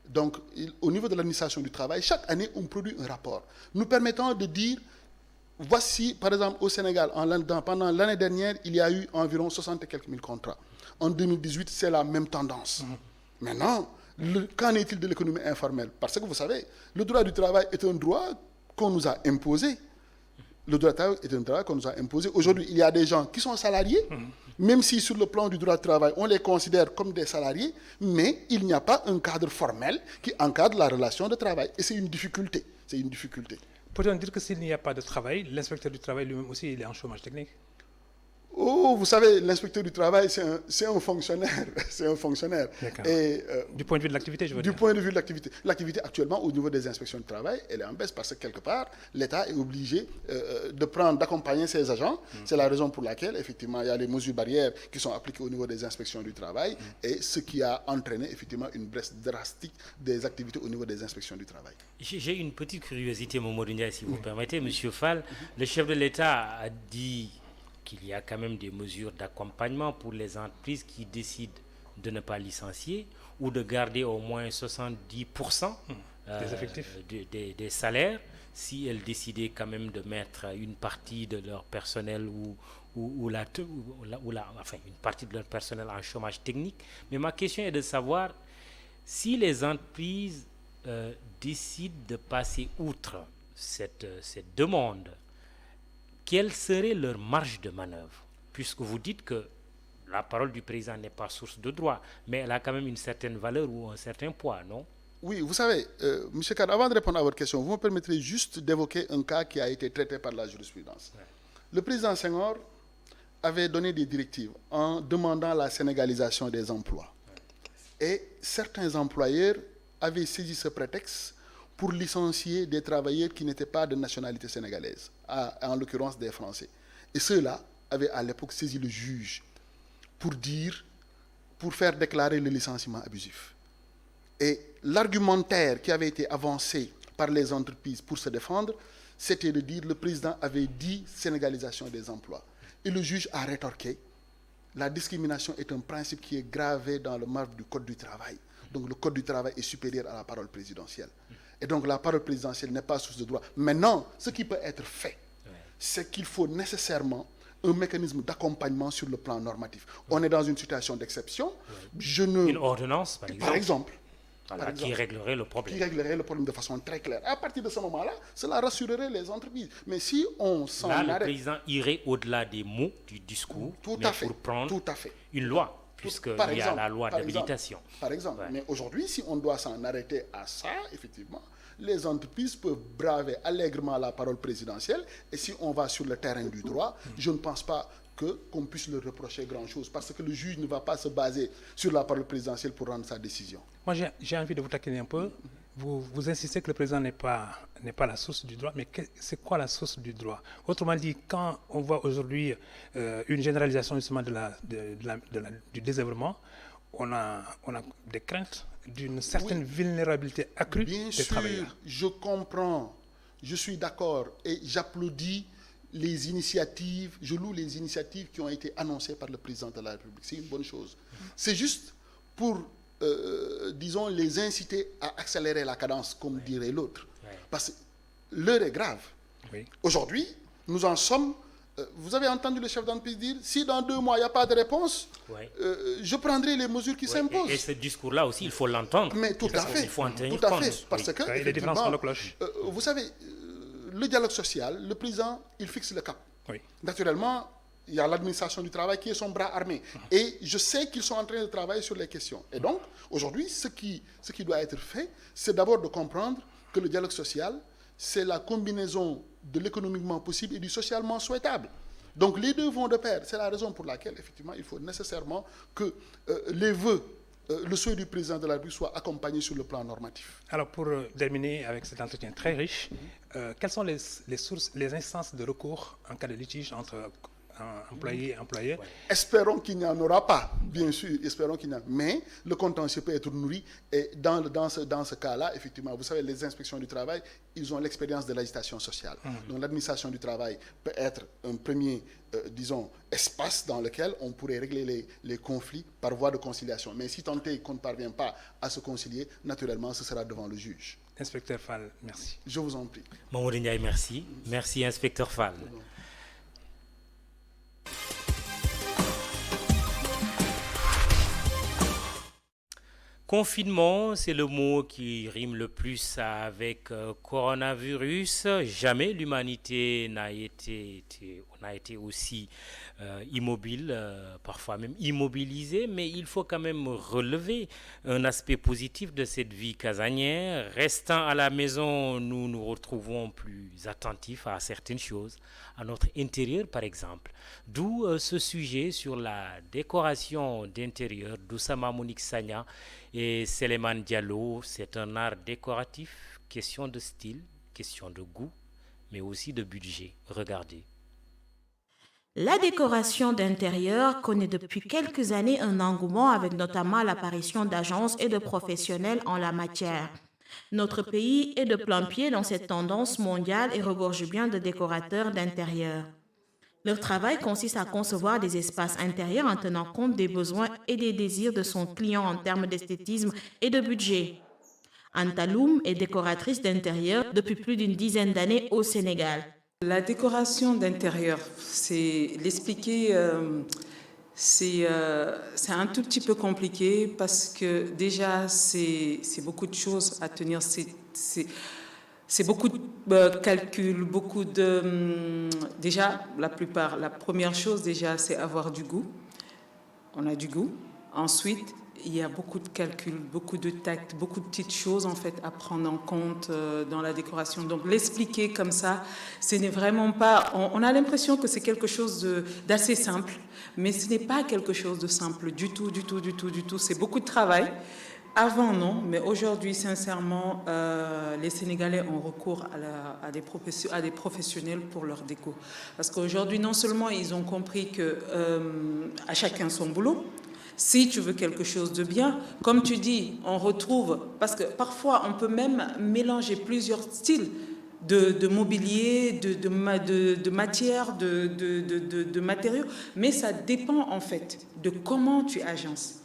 Donc, au niveau de l'administration du travail, chaque année, on produit un rapport nous permettant de dire, voici, par exemple, au Sénégal, pendant l'année dernière, il y a eu environ 60 et quelques mille contrats. En 2018, c'est la même tendance. Maintenant, qu'en est-il de l'économie informelle? Parce que vous savez, le droit du travail est un droit qu'on nous a imposé. Le droit du travail est un droit qu'on nous a imposé. Aujourd'hui, il y a des gens qui sont salariés, même si sur le plan du droit du travail, on les considère comme des salariés, mais il n'y a pas un cadre formel qui encadre la relation de travail. Et c'est une difficulté. C'est une difficulté. Peut-on dire que s'il n'y a pas de travail, l'inspecteur du travail lui-même aussi, il est en chômage technique? Oh, vous savez, l'inspecteur du travail, c'est un fonctionnaire. C'est un fonctionnaire. Et, du point de vue de l'activité, je veux dire. Du point de vue de l'activité. L'activité, actuellement, au niveau des inspections du travail, elle est en baisse parce que, quelque part, l'État est obligé d'accompagner ses agents. C'est la raison pour laquelle, effectivement, il y a les mesures barrières qui sont appliquées au niveau des inspections du travail et ce qui a entraîné, effectivement, une baisse drastique des activités au niveau des inspections du travail. J'ai une petite curiosité, Mamadou Ndiaye, si vous permettez. Monsieur Fall, le chef de l'État a dit qu'il y a quand même des mesures d'accompagnement pour les entreprises qui décident de ne pas licencier ou de garder au moins 70% des effectifs, des salaires, si elles décidaient quand même de mettre une partie de leur personnel une partie de leur personnel en chômage technique. Mais ma question est de savoir si les entreprises décident de passer outre cette demande, quelle serait leur marge de manœuvre? Puisque vous dites que la parole du président n'est pas source de droit, mais elle a quand même une certaine valeur ou un certain poids, non? Oui, vous savez, M. Kad, avant de répondre à votre question, vous me permettrez juste d'évoquer un cas qui a été traité par la jurisprudence. Le président Senghor avait donné des directives en demandant la sénégalisation des emplois. Et certains employeurs avaient saisi ce prétexte pour licencier des travailleurs qui n'étaient pas de nationalité sénégalaise, en l'occurrence des Français. Et ceux-là avaient à l'époque saisi le juge pour faire déclarer le licenciement abusif. Et l'argumentaire qui avait été avancé par les entreprises pour se défendre, c'était de dire le président avait dit sénégalisation des emplois. Et le juge a rétorqué, la discrimination est un principe qui est gravé dans le marbre du Code du travail. Donc le Code du travail est supérieur à la parole présidentielle. Et donc la parole présidentielle n'est pas source de droit. Maintenant, ce qui peut être fait, c'est qu'il faut nécessairement un mécanisme d'accompagnement sur le plan normatif. On est dans une situation d'exception. Une ordonnance, par exemple. Par exemple, qui réglerait le problème. Qui réglerait le problème de façon très claire. À partir de ce moment-là, cela rassurerait les entreprises. Mais si on s'en arrête... Là, le président irait au-delà des mots du discours, pour prendre une loi, puisqu'il y a la loi d'habilitation. Par exemple. Mais aujourd'hui, si on doit s'en arrêter à ça, effectivement, les entreprises peuvent braver allègrement la parole présidentielle. Et si on va sur le terrain du droit, je ne pense pas qu'on puisse leur reprocher grand-chose, parce que le juge ne va pas se baser sur la parole présidentielle pour rendre sa décision. Moi, j'ai envie de vous taquiner un peu. Vous insistez que le président n'est pas la source du droit, mais c'est quoi la source du droit? Autrement dit, quand on voit aujourd'hui une généralisation justement du désœuvrement, on a des craintes d'une certaine vulnérabilité accrue des travailleurs. Bien sûr, je comprends, je suis d'accord et j'applaudis les initiatives, je loue les initiatives qui ont été annoncées par le président de la République. C'est une bonne chose. C'est juste pour, disons, les inciter à accélérer la cadence, comme dirait l'autre. Parce que l'heure est grave. Aujourd'hui, nous en sommes... vous avez entendu le chef d'entreprise dire, si dans 2 mois, il n'y a pas de réponse, je prendrai les mesures qui s'imposent. Et ce discours-là aussi, il faut l'entendre. Mais tout à fait. Il faut en tenir tout à compte. fait. Parce que, il y a des différences sur la cloche. vous savez, le dialogue social, le président, il fixe le cap. Naturellement, il y a l'administration du travail qui est son bras armé. Et je sais qu'ils sont en train de travailler sur les questions. Et donc, aujourd'hui, ce qui doit être fait, c'est d'abord de comprendre que le dialogue social, c'est la combinaison de l'économiquement possible et du socialement souhaitable. Donc, les deux vont de pair. C'est la raison pour laquelle, effectivement, il faut nécessairement que les vœux, le souhait du président de la République soit accompagné sur le plan normatif. Alors, pour terminer avec cet entretien très riche, quelles sont les sources, les instances de recours en cas de litige entre employé et employé? Espérons qu'il n'y en aura pas, bien sûr, espérons qu'il n'y en a. Mais le contentieux peut être nourri. Et dans ce cas-là, effectivement, vous savez, les inspections du travail, ils ont l'expérience de l'agitation sociale. Donc l'administration du travail peut être un premier, disons, espace dans lequel on pourrait régler les conflits par voie de conciliation. Mais si tant est qu'on ne parvient pas à se concilier, naturellement, ce sera devant le juge. Inspecteur Fall, merci. Je vous en prie. Mamoudou Ndiaye, merci. Merci, inspecteur Fall. Confinement, c'est le mot qui rime le plus avec coronavirus. Jamais l'humanité n'a été aussi immobile, parfois même immobilisée, mais il faut quand même relever un aspect positif de cette vie casanière. Restant à la maison, nous nous retrouvons plus attentifs à certaines choses, à notre intérieur par exemple. D'où ce sujet sur la décoration d'intérieur d'Oussama Monique Sagna et Seleman Diallo. C'est un art décoratif, question de style, question de goût, mais aussi de budget. Regardez. La décoration d'intérieur connaît depuis quelques années un engouement avec notamment l'apparition d'agences et de professionnels en la matière. Notre pays est de plain-pied dans cette tendance mondiale et regorge bien de décorateurs d'intérieur. Leur travail consiste à concevoir des espaces intérieurs en tenant compte des besoins et des désirs de son client en termes d'esthétisme et de budget. Anta Loum est décoratrice d'intérieur depuis plus d'une dizaine d'années au Sénégal. La décoration d'intérieur, c'est l'expliquer, c'est un tout petit peu compliqué parce que déjà c'est beaucoup de choses à tenir, c'est beaucoup de calculs, beaucoup de... Déjà, la première chose déjà c'est avoir du goût. On a du goût. Ensuite, il y a beaucoup de calculs, beaucoup de tact, beaucoup de petites choses en fait à prendre en compte dans la décoration. Donc l'expliquer comme ça, ce n'est vraiment pas... On a l'impression que c'est quelque chose d'assez simple, mais ce n'est pas quelque chose de simple du tout. C'est beaucoup de travail. Avant, non, mais aujourd'hui, sincèrement, les Sénégalais ont recours à des professionnels pour leur déco. Parce qu'aujourd'hui, non seulement ils ont compris que à chacun son boulot. Si tu veux quelque chose de bien, comme tu dis, on retrouve, parce que parfois on peut même mélanger plusieurs styles de mobilier, de matière, de matériaux, mais ça dépend en fait de comment tu agences.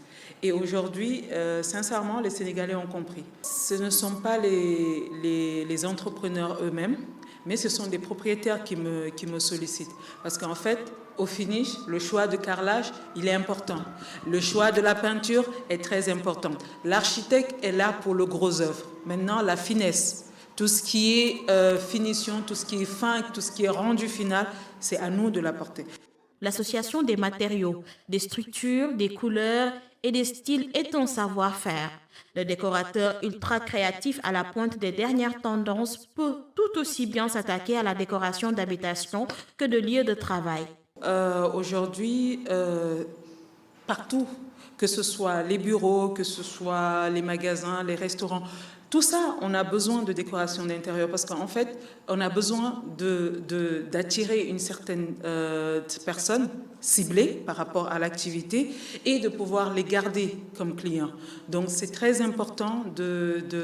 Et aujourd'hui, sincèrement, les Sénégalais ont compris. Ce ne sont pas les entrepreneurs eux-mêmes, mais ce sont des propriétaires qui me sollicitent. Parce qu'en fait, au finish, le choix de carrelage, il est important. Le choix de la peinture est très important. L'architecte est là pour le gros œuvre. Maintenant, la finesse, tout ce qui est finition, tout ce qui est fin, tout ce qui est rendu final, c'est à nous de l'apporter. L'association des matériaux, des structures, des couleurs et des styles est un savoir-faire. Le décorateur ultra créatif à la pointe des dernières tendances peut tout aussi bien s'attaquer à la décoration d'habitation que de lieux de travail. Aujourd'hui, partout, que ce soit les bureaux, que ce soit les magasins, les restaurants, tout ça, on a besoin de décoration d'intérieur parce qu'en fait, on a besoin d'attirer une certaine personne ciblée par rapport à l'activité et de pouvoir les garder comme clients. Donc, c'est très important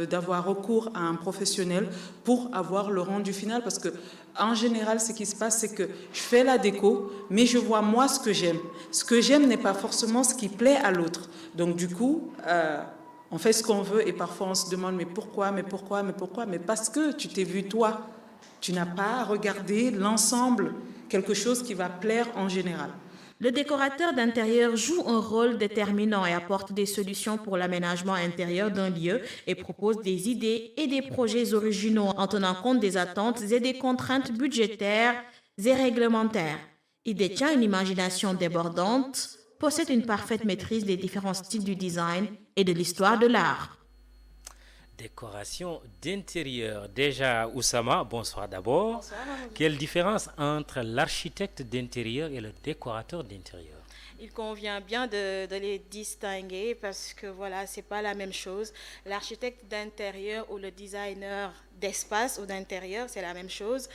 d'avoir recours à un professionnel pour avoir le rendu final parce que en général, ce qui se passe, c'est que je fais la déco, mais je vois moi ce que j'aime. Ce que j'aime n'est pas forcément ce qui plaît à l'autre. Donc, du coup, on fait ce qu'on veut et parfois on se demande mais pourquoi. Mais parce que tu t'es vu toi. Tu n'as pas regardé l'ensemble, quelque chose qui va plaire en général. Le décorateur d'intérieur joue un rôle déterminant et apporte des solutions pour l'aménagement intérieur d'un lieu et propose des idées et des projets originaux en tenant compte des attentes et des contraintes budgétaires et réglementaires. Il détient une imagination débordante, possède une parfaite maîtrise des différents styles du design et de l'histoire de l'art. Décoration d'intérieur. Déjà, Oussama, bonsoir d'abord. Bonsoir. Quelle différence entre l'architecte d'intérieur et le décorateur d'intérieur? Il convient bien de les distinguer parce que voilà, c'est pas la même chose. L'architecte d'intérieur ou le designer d'espace ou d'intérieur, c'est la même chose.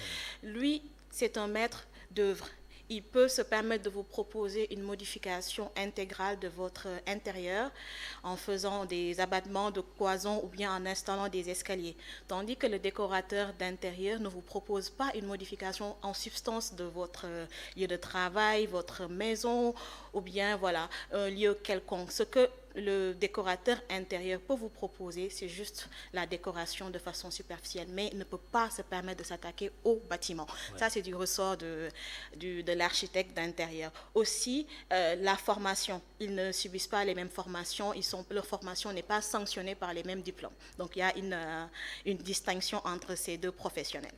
Lui, c'est un maître d'œuvre. Il peut se permettre de vous proposer une modification intégrale de votre intérieur en faisant des abattements de cloisons ou bien en installant des escaliers. Tandis que le décorateur d'intérieur ne vous propose pas une modification en substance de votre lieu de travail, votre maison ou bien voilà, un lieu quelconque. Ce que le décorateur intérieur peut vous proposer, c'est juste la décoration de façon superficielle, mais il ne peut pas se permettre de s'attaquer au bâtiment. Ouais. Ça, c'est du ressort de l'architecte d'intérieur. Aussi, la formation. Ils ne subissent pas les mêmes formations. Leur formation n'est pas sanctionnée par les mêmes diplômes. Donc, il y a une distinction entre ces deux professionnels.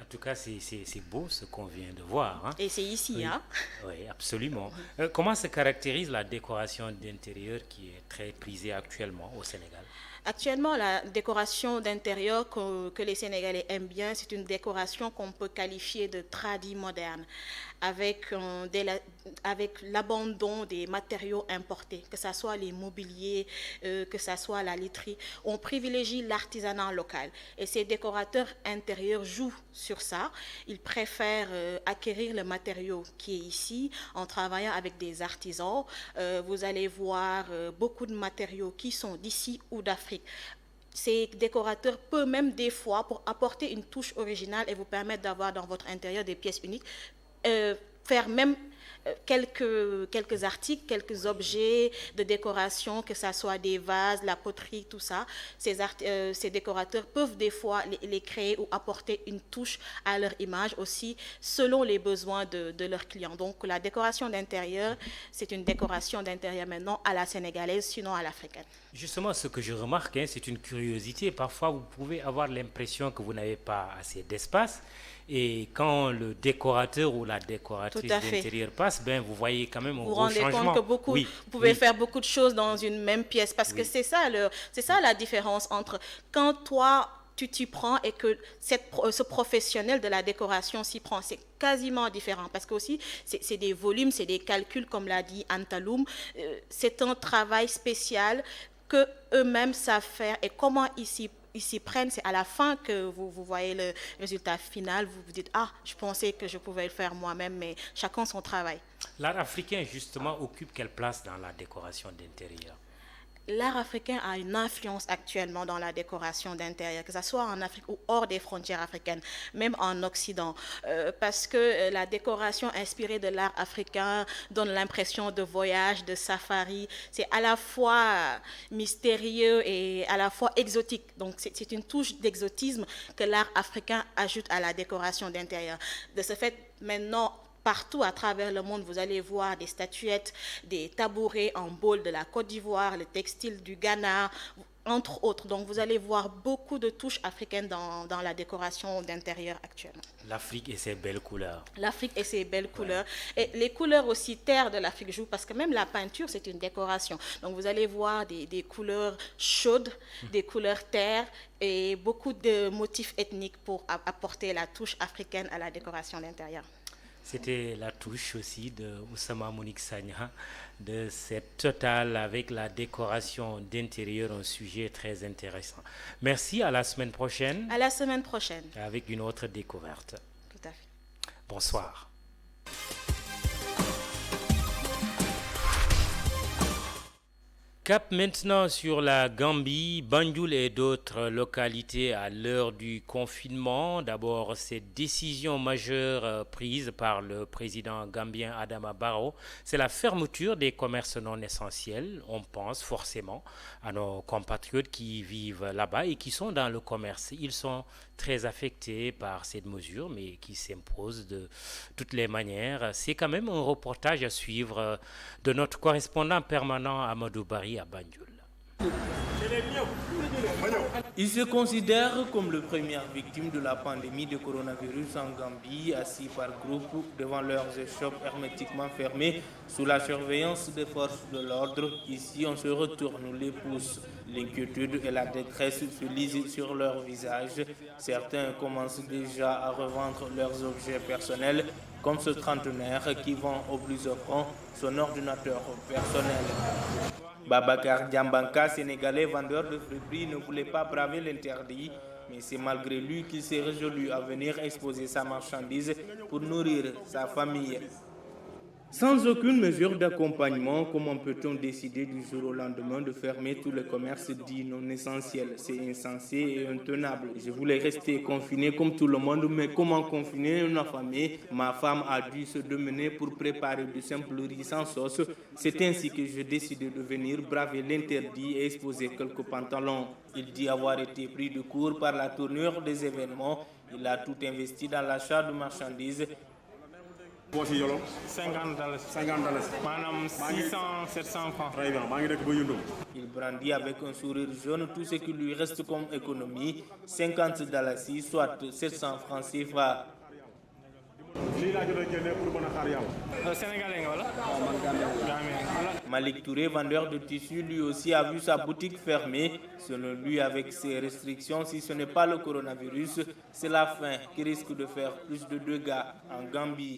En tout cas, c'est beau ce qu'on vient de voir. Hein? Et c'est ici, oui. Hein? Oui, absolument. Comment se caractérise la décoration d'intérieur qui est très prisée actuellement au Sénégal? Actuellement, la décoration d'intérieur que les Sénégalais aiment bien, c'est une décoration qu'on peut qualifier de tradie moderne, avec l'abandon des matériaux importés, que ce soit les mobiliers, que ce soit la literie. On privilégie l'artisanat local. Et ces décorateurs intérieurs jouent sur ça. Ils préfèrent acquérir le matériau qui est ici en travaillant avec des artisans. Vous allez voir beaucoup de matériaux qui sont d'ici ou d'Afrique. Ces décorateurs peuvent même des fois, pour apporter une touche originale et vous permettre d'avoir dans votre intérieur des pièces uniques, faire même quelques articles, quelques objets de décoration, que ce soit des vases, la poterie, tout ça. Ces décorateurs peuvent des fois les créer ou apporter une touche à leur image aussi, selon les besoins de leurs clients. Donc la décoration d'intérieur, c'est une décoration d'intérieur maintenant à la sénégalaise, sinon à l'africaine. Justement, ce que je remarque, c'est une curiosité. Parfois, vous pouvez avoir l'impression que vous n'avez pas assez d'espace. Et quand le décorateur ou la décoratrice d'intérieur passe, ben, vous voyez quand même un gros changement. Vous vous rendez compte que vous pouvez faire beaucoup de choses dans une même pièce, parce que c'est ça la différence entre quand toi, tu t'y prends et que ce professionnel de la décoration s'y prend. C'est quasiment différent parce que aussi, c'est des volumes, c'est des calculs, comme l'a dit Antaloum. C'est un travail spécial que eux-mêmes savent faire et comment ils s'y prennent. C'est à la fin que vous voyez le résultat final. Vous vous dites, je pensais que je pouvais le faire moi-même, mais chacun son travail. L'art africain, justement, occupe quelle place dans la décoration d'intérieur? L'art africain a une influence actuellement dans la décoration d'intérieur, que ce soit en Afrique ou hors des frontières africaines, même en Occident, parce que la décoration inspirée de l'art africain donne l'impression de voyage, de safari. C'est à la fois mystérieux et à la fois exotique. Donc c'est une touche d'exotisme que l'art africain ajoute à la décoration d'intérieur. De ce fait, maintenant, partout à travers le monde, vous allez voir des statuettes, des tabourets en boule de la Côte d'Ivoire, le textile du Ghana, entre autres. Donc vous allez voir beaucoup de touches africaines dans la décoration d'intérieur actuellement. L'Afrique et ses belles couleurs. L'Afrique et ses belles couleurs. Et les couleurs aussi terre de l'Afrique jouent, parce que même la peinture, c'est une décoration. Donc vous allez voir des couleurs chaudes, des couleurs terre et beaucoup de motifs ethniques pour apporter la touche africaine à la décoration d'intérieur. C'était la touche aussi de Oussama Monique Sagna, de cette totale avec la décoration d'intérieur, un sujet très intéressant. Merci, à la semaine prochaine. À la semaine prochaine. Avec une autre découverte. Tout à fait. Bonsoir. Cap maintenant sur la Gambie, Banjul et d'autres localités à l'heure du confinement. D'abord, cette décision majeure prise par le président gambien Adama Barrow, c'est la fermeture des commerces non essentiels. On pense forcément à nos compatriotes qui vivent là-bas et qui sont dans le commerce. Ils sont très affectés par cette mesure, mais qui s'impose de toutes les manières. C'est quand même un reportage à suivre de notre correspondant permanent Amadou Bari à Banjul. Ils se considèrent comme les premières victimes de la pandémie de coronavirus en Gambie, assis par groupe devant leurs échoppes hermétiquement fermées sous la surveillance des forces de l'ordre. Ici, on se retourne les pouces. L'inquiétude et la détresse se lisent sur leurs visages. Certains commencent déjà à revendre leurs objets personnels, comme ce trentenaire qui vend au plus offrant son ordinateur personnel. Babacar Diambanka, sénégalais vendeur de friperies, ne voulait pas braver l'interdit, mais c'est malgré lui qu'il s'est résolu à venir exposer sa marchandise pour nourrir sa famille. Sans aucune mesure d'accompagnement, comment peut-on décider du jour au lendemain de fermer tous les commerces dits non essentiels? C'est insensé et intenable. Je voulais rester confiné comme tout le monde, mais comment confiner une affamée? Ma femme a dû se démener pour préparer du simple riz sans sauce. C'est ainsi que j'ai décidé de venir braver l'interdit et exposer quelques pantalons. Il dit avoir été pris de court par la tournure des événements. Il a tout investi dans l'achat de marchandises. 50 dollars. Madame 600, 700 francs. Très bien. Il brandit avec un sourire jaune tout ce qui lui reste comme économie, 50 dollars, soit 700 francs CFA. Malik Touré, vendeur de tissus, lui aussi a vu sa boutique fermée. Selon lui, avec ces restrictions, si ce n'est pas le coronavirus, c'est la faim qui risque de faire plus de dégâts en Gambie.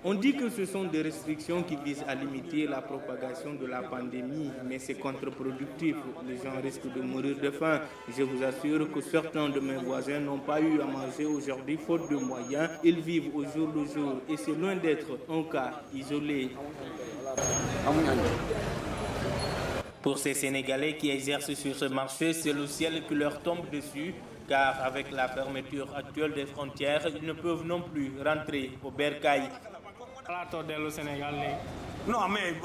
On dit que ce sont des restrictions qui visent à limiter la propagation de la pandémie, mais c'est contre-productif. Les gens risquent de mourir de faim. Je vous assure que certains de mes voisins n'ont pas eu à manger aujourd'hui faute de moyens. Ils vivent au jour le jour et c'est loin d'être un cas isolé. Pour ces Sénégalais qui exercent sur ce marché, c'est le ciel qui leur tombe dessus. Car avec la fermeture actuelle des frontières, ils ne peuvent non plus rentrer au bercail. Non, mais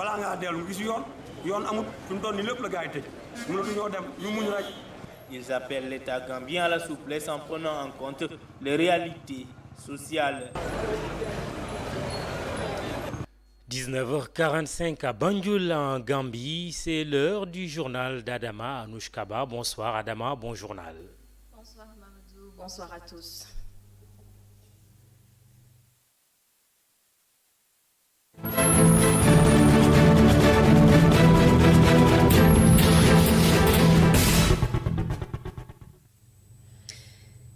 ils appellent l'État gambien à la souplesse en prenant en compte les réalités sociales. 19h45 à Banjul en Gambie, c'est l'heure du journal d'Adama Anouchkaba. Bonsoir Adama, bon journal. Bonsoir Mamadou, Bonsoir à tous.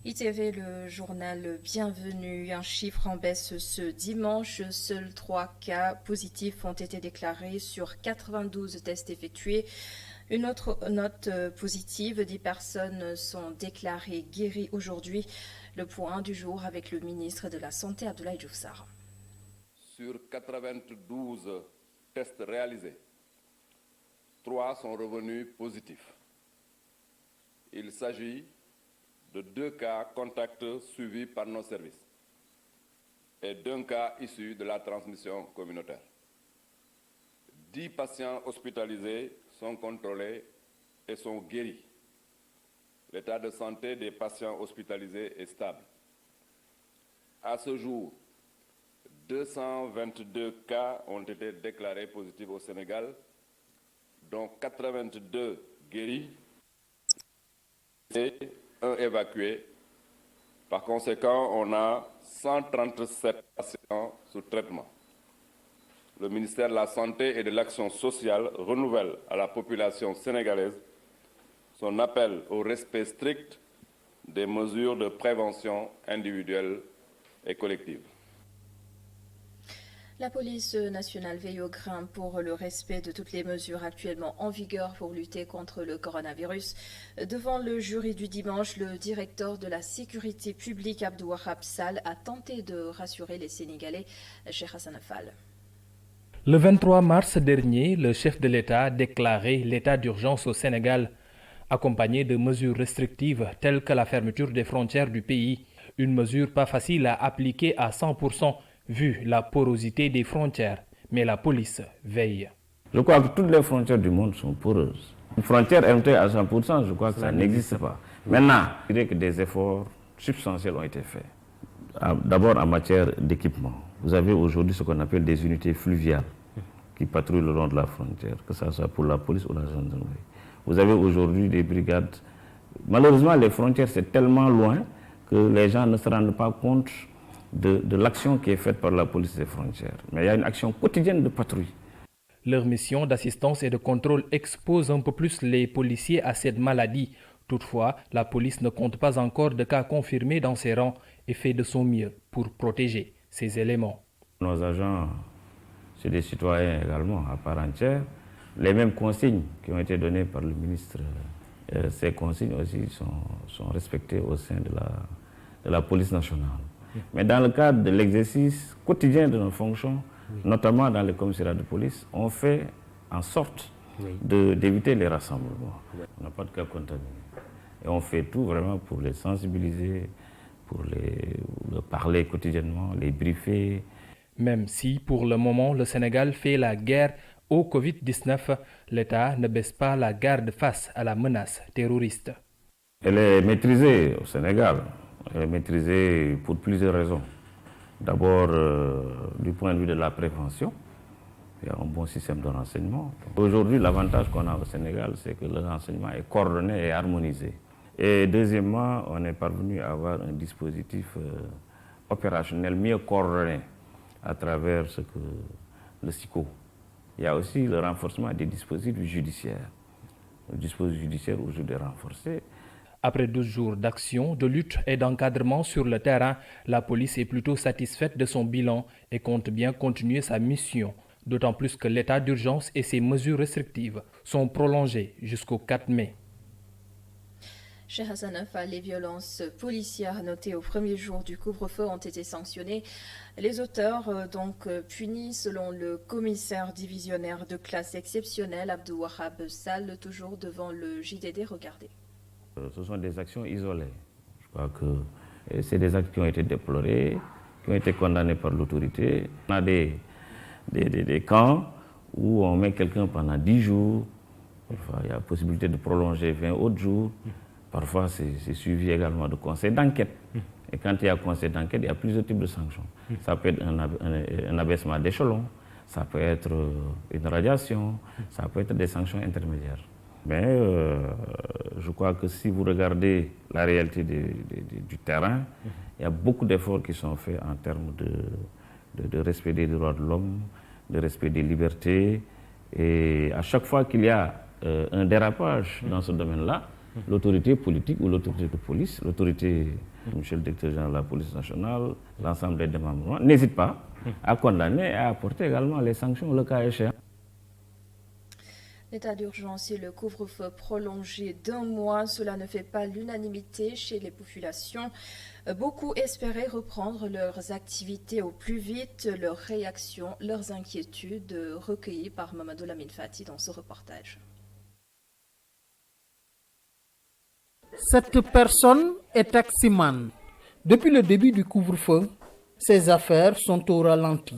ITV, le journal Bienvenue. Un chiffre en baisse ce dimanche. Seuls 3 cas positifs ont été déclarés sur 92 tests effectués. Une autre note positive, 10 personnes sont déclarées guéries aujourd'hui. Le point du jour avec le ministre de la Santé, Abdoulaye Diouf Sarr. Sur 92 tests réalisés, 3 sont revenus positifs. Il s'agit de 2 cas contacts suivis par nos services et d'1 cas issu de la transmission communautaire. 10 patients hospitalisés sont contrôlés et sont guéris. L'état de santé des patients hospitalisés est stable. À ce jour, 222 cas ont été déclarés positifs au Sénégal, dont 82 guéris et 1 évacué. Par conséquent, on a 137 patients sous traitement. Le ministère de la Santé et de l'Action sociale renouvelle à la population sénégalaise son appel au respect strict des mesures de prévention individuelle et collective. La police nationale veille au grain pour le respect de toutes les mesures actuellement en vigueur pour lutter contre le coronavirus. Devant le jury du dimanche, le directeur de la sécurité publique, Abdouwahab Sall, a tenté de rassurer les Sénégalais. Cheikh Hassan Fall. Le 23 mars dernier, le chef de l'État a déclaré l'état d'urgence au Sénégal, accompagné de mesures restrictives telles que la fermeture des frontières du pays. Une mesure pas facile à appliquer à 100% vu la porosité des frontières, mais la police veille. Je crois que toutes les frontières du monde sont poreuses. Une frontière fermée à 100%, je crois que ça n'existe pas. Maintenant, je dirais que des efforts substantiels ont été faits. D'abord en matière d'équipement. Vous avez aujourd'hui ce qu'on appelle des unités fluviales qui patrouillent le long de la frontière, que ce soit pour la police ou la gendarmerie. Vous avez aujourd'hui des brigades. Malheureusement, les frontières, c'est tellement loin que les gens ne se rendent pas compte de l'action qui est faite par la police des frontières. Mais il y a une action quotidienne de patrouille. Leur mission d'assistance et de contrôle expose un peu plus les policiers à cette maladie. Toutefois, la police ne compte pas encore de cas confirmés dans ses rangs et fait de son mieux pour protéger ces éléments. Nos agents, c'est des citoyens également à part entière. Les mêmes consignes qui ont été données par le ministre, ces consignes aussi sont respectées au sein de la police nationale. Mais dans le cadre de l'exercice quotidien de nos fonctions, notamment dans les commissariats de police, on fait en sorte d'éviter les rassemblements. On n'a pas de cas contaminés. Et on fait tout vraiment pour les sensibiliser, pour les parler quotidiennement, les briefer. Même si pour le moment le Sénégal fait la guerre au Covid-19, l'État ne baisse pas la garde face à la menace terroriste. Elle est maîtrisée au Sénégal. Elle est maîtrisée pour plusieurs raisons. D'abord, du point de vue de la prévention, il y a un bon système de renseignement. Aujourd'hui, l'avantage qu'on a au Sénégal, c'est que le renseignement est coordonné et harmonisé. Et deuxièmement, on est parvenu à avoir un dispositif opérationnel mieux coordonné à travers le SICO. Il y a aussi le renforcement des dispositifs judiciaires. Le dispositif judiciaire aujourd'hui est renforcé. Après 12 jours d'action, de lutte et d'encadrement sur le terrain, la police est plutôt satisfaite de son bilan et compte bien continuer sa mission. D'autant plus que l'état d'urgence et ses mesures restrictives sont prolongées jusqu'au 4 mai. Chez Hassan Fall, les violences policières notées au premier jour du couvre-feu ont été sanctionnées. Les auteurs punis selon le commissaire divisionnaire de classe exceptionnelle Abdouwahab Sall, toujours devant le JDD. Regardez. Ce sont des actions isolées. Je crois que c'est des actes qui ont été déplorés, qui ont été condamnés par l'autorité. On a des camps où on met quelqu'un pendant 10 jours. Parfois, il y a la possibilité de prolonger 20 autres jours. Parfois, c'est suivi également de conseils d'enquête. Et quand il y a conseil d'enquête, il y a plusieurs types de sanctions. Ça peut être un abaissement d'échelon, ça peut être une radiation, ça peut être des sanctions intermédiaires. Mais je crois que si vous regardez la réalité du terrain, il y a beaucoup d'efforts qui sont faits en termes de respect des droits de l'homme, de respect des libertés. Et à chaque fois qu'il y a un dérapage dans ce domaine-là, l'autorité politique ou l'autorité de police, l'autorité, monsieur le directeur général de la police nationale, l'ensemble des démembrements, n'hésite pas à condamner et à apporter également les sanctions le cas échéant. L'état d'urgence et le couvre-feu prolongé d'1 mois, cela ne fait pas l'unanimité chez les populations. Beaucoup espéraient reprendre leurs activités au plus vite. Leurs réactions, leurs inquiétudes recueillies par Mamadou Lamine Fati dans ce reportage. Cette personne est taximan. Depuis le début du couvre-feu, ses affaires sont au ralenti.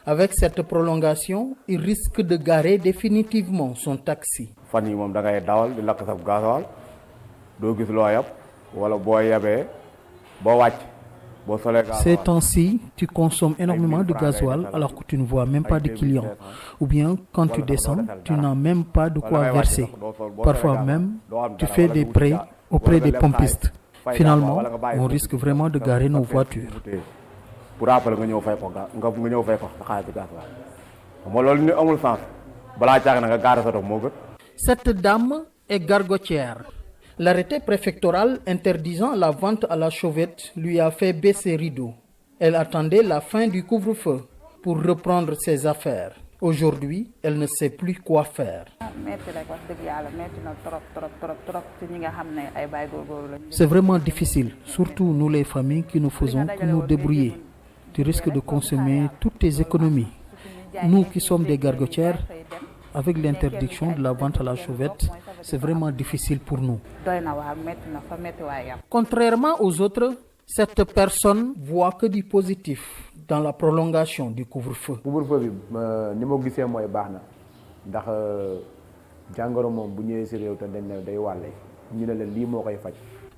Avec cette prolongation, il risque de garer définitivement son taxi. Ces temps-ci, tu consommes énormément de gasoil alors que tu ne vois même pas de clients. Ou bien, quand tu descends, tu n'as même pas de quoi verser. Parfois même, tu fais des prêts auprès des pompistes. Finalement, on risque vraiment de garer nos voitures. Cette dame est gargotière. L'arrêté préfectoral interdisant la vente à la chauvette lui a fait baisser rideau. Elle attendait la fin du couvre-feu pour reprendre ses affaires. Aujourd'hui, elle ne sait plus quoi faire. C'est vraiment difficile, surtout nous les familles qui ne faisons que nous débrouiller. Tu risques de consommer toutes tes économies. Nous qui sommes des gargotières, avec l'interdiction de la vente à la chauvette, c'est vraiment difficile pour nous. Contrairement aux autres, cette personne voit que du positif dans la prolongation du couvre-feu.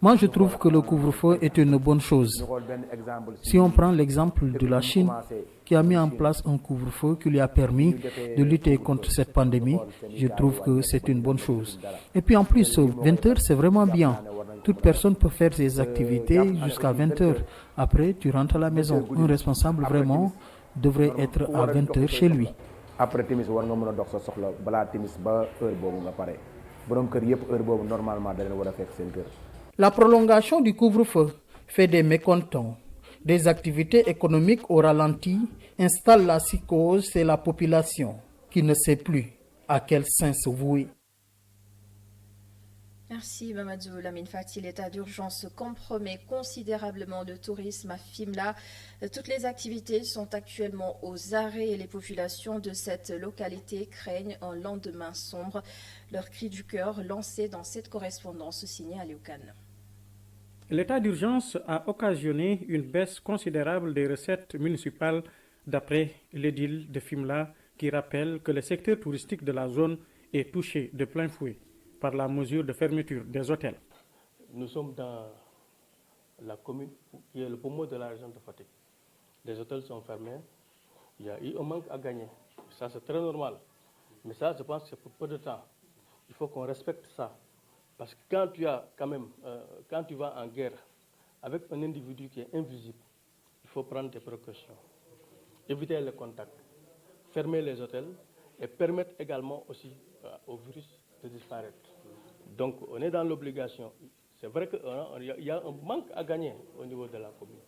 Moi, je trouve que le couvre-feu est une bonne chose. Si on prend l'exemple de la Chine, qui a mis en place un couvre-feu qui lui a permis de lutter contre cette pandémie, je trouve que c'est une bonne chose. Et puis en plus, 20 heures, c'est vraiment bien. Toute personne peut faire ses activités jusqu'à 20 heures. Après, tu rentres à la maison. Un responsable, vraiment, devrait être à 20 heures chez lui. La prolongation du couvre-feu fait des mécontents. Des activités économiques au ralenti installent la psychose chez la population qui ne sait plus à quel saint se vouer. Merci Mamadou Lamine Fati. L'état d'urgence compromet considérablement le tourisme à Fimela. Toutes les activités sont actuellement aux arrêts et les populations de cette localité craignent un lendemain sombre. Leur cri du cœur lancé dans cette correspondance signée à Léoukane. L'état d'urgence a occasionné une baisse considérable des recettes municipales d'après l'édile de Fimela qui rappelle que le secteur touristique de la zone est touché de plein fouet par la mesure de fermeture des hôtels. Nous sommes dans la commune qui est le poumon de la région de Fatick. Les hôtels sont fermés, il y a eu un manque à gagner. Ça, c'est très normal. Mais ça, je pense que c'est pour peu de temps. Il faut qu'on respecte ça. Parce que quand tu vas en guerre avec un individu qui est invisible, il faut prendre des précautions. Éviter les contacts, fermer les hôtels et permettre également aussi au virus de disparaître. Donc on est dans l'obligation. C'est vrai qu'il y a un manque à gagner au niveau de la commune.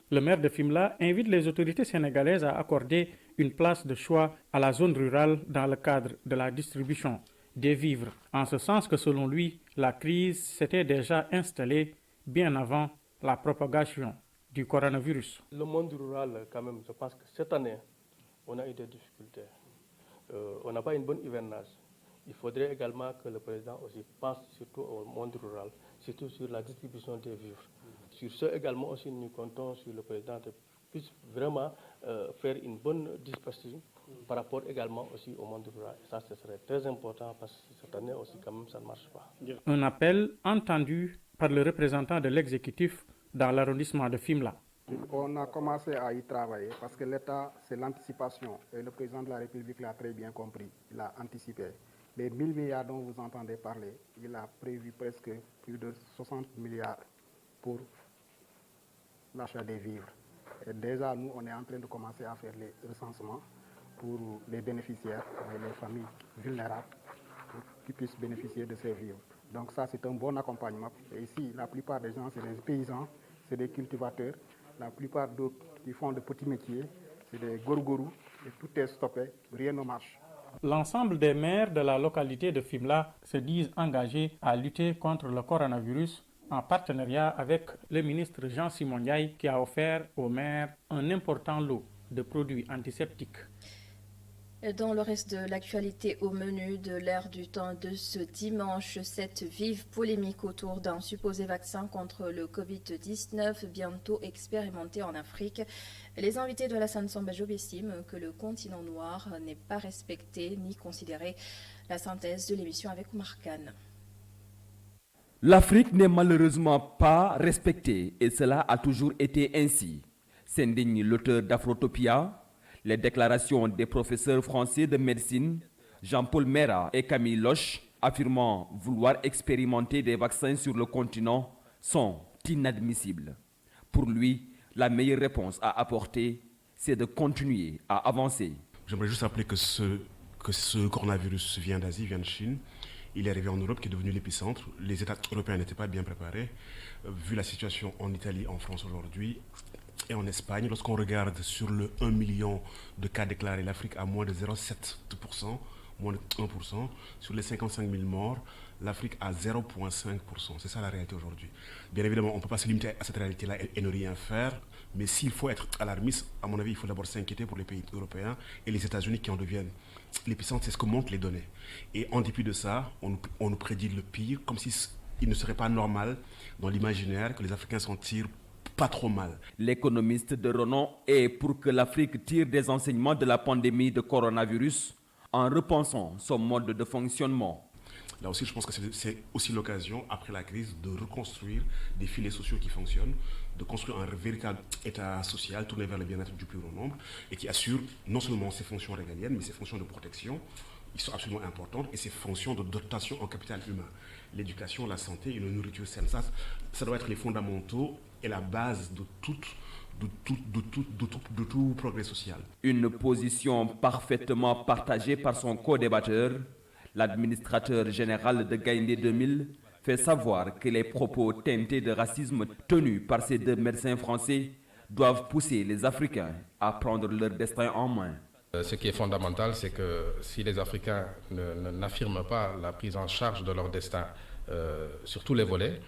Le maire de Fimela invite les autorités sénégalaises à accorder une place de choix à la zone rurale dans le cadre de la distribution des vivres, en ce sens que selon lui, la crise s'était déjà installée bien avant la propagation du coronavirus. Le monde rural, quand même, je pense que cette année, on a eu des difficultés. On n'a pas une bonne hivernage. Il faudrait également que le président aussi pense surtout au monde rural, surtout sur la distribution des vivres. Sur ce également aussi, nous comptons sur le président de puisse vraiment faire une bonne dispersion par rapport également aussi au monde rural. Et ça, ce serait très important parce que cette année aussi, quand même, ça ne marche pas. Un appel entendu par le représentant de l'exécutif dans l'arrondissement de Fimela. On a commencé à y travailler parce que l'État, c'est l'anticipation. Et le président de la République l'a très bien compris. Il a anticipé. Les 1000 milliards dont vous entendez parler, il a prévu presque plus de 60 milliards pour l'achat des vivres. Et déjà, nous, on est en train de commencer à faire les recensements pour les bénéficiaires et les familles vulnérables pour qu'ils puissent bénéficier de ces vivres. Donc ça, c'est un bon accompagnement. Et ici, la plupart des gens, c'est des paysans, c'est des cultivateurs. La plupart d'autres qui font de petits métiers, c'est des gorgorous. Et tout est stoppé, rien ne marche. L'ensemble des maires de la localité de Fimela se disent engagés à lutter contre le coronavirus en partenariat avec le ministre Jean-Simon Ndiaye qui a offert aux maires un important lot de produits antiseptiques. Dans le reste de l'actualité au menu de l'ère du temps de ce dimanche, cette vive polémique autour d'un supposé vaccin contre le Covid-19 bientôt expérimenté en Afrique. Les invités de la Samba Job estiment que le continent noir n'est pas respecté ni considéré. La synthèse de l'émission avec Oumar Khan. L'Afrique n'est malheureusement pas respectée et cela a toujours été ainsi. S'indigne l'auteur d'Afrotopia. Les déclarations des professeurs français de médecine, Jean-Paul Mera et Camille Loche, affirmant vouloir expérimenter des vaccins sur le continent, sont inadmissibles. Pour lui, la meilleure réponse à apporter, c'est de continuer à avancer. J'aimerais juste rappeler que ce coronavirus vient d'Asie, vient de Chine. Il est arrivé en Europe, qui est devenu l'épicentre. Les États européens n'étaient pas bien préparés. Vu la situation en Italie, en France aujourd'hui, et en Espagne, lorsqu'on regarde sur le 1 million de cas déclarés, l'Afrique a moins de 0,7%, moins de 1%. Sur les 55 000 morts, l'Afrique a 0,5%. C'est ça la réalité aujourd'hui. Bien évidemment, on ne peut pas se limiter à cette réalité-là et ne rien faire. Mais s'il faut être alarmiste, à mon avis, il faut d'abord s'inquiéter pour les pays européens et les États-Unis qui en deviennent l'épicentre. C'est ce que montrent les données. Et en dépit de ça, on nous prédit le pire, comme s'il ne serait pas normal dans l'imaginaire que les Africains s'en tirent pas trop mal. L'économiste de renom est pour que l'Afrique tire des enseignements de la pandémie de coronavirus en repensant son mode de fonctionnement. Là aussi, je pense que c'est aussi l'occasion, après la crise, de reconstruire des filets sociaux qui fonctionnent, de construire un véritable État social tourné vers le bien-être du plus grand nombre et qui assure non seulement ses fonctions régaliennes, mais ses fonctions de protection. Ils sont absolument importantes et ses fonctions de dotation en capital humain. L'éducation, la santé et la nourriture saine, ça doit être les fondamentaux et la base de tout progrès social. Une position parfaitement partagée par son co-débatteur, l'administrateur général de Gaïndé 2000, fait savoir que les propos teintés de racisme tenus par ces deux médecins français doivent pousser les Africains à prendre leur destin en main. Ce qui est fondamental, c'est que si les Africains n'affirment pas la prise en charge de leur destin sur tous les volets,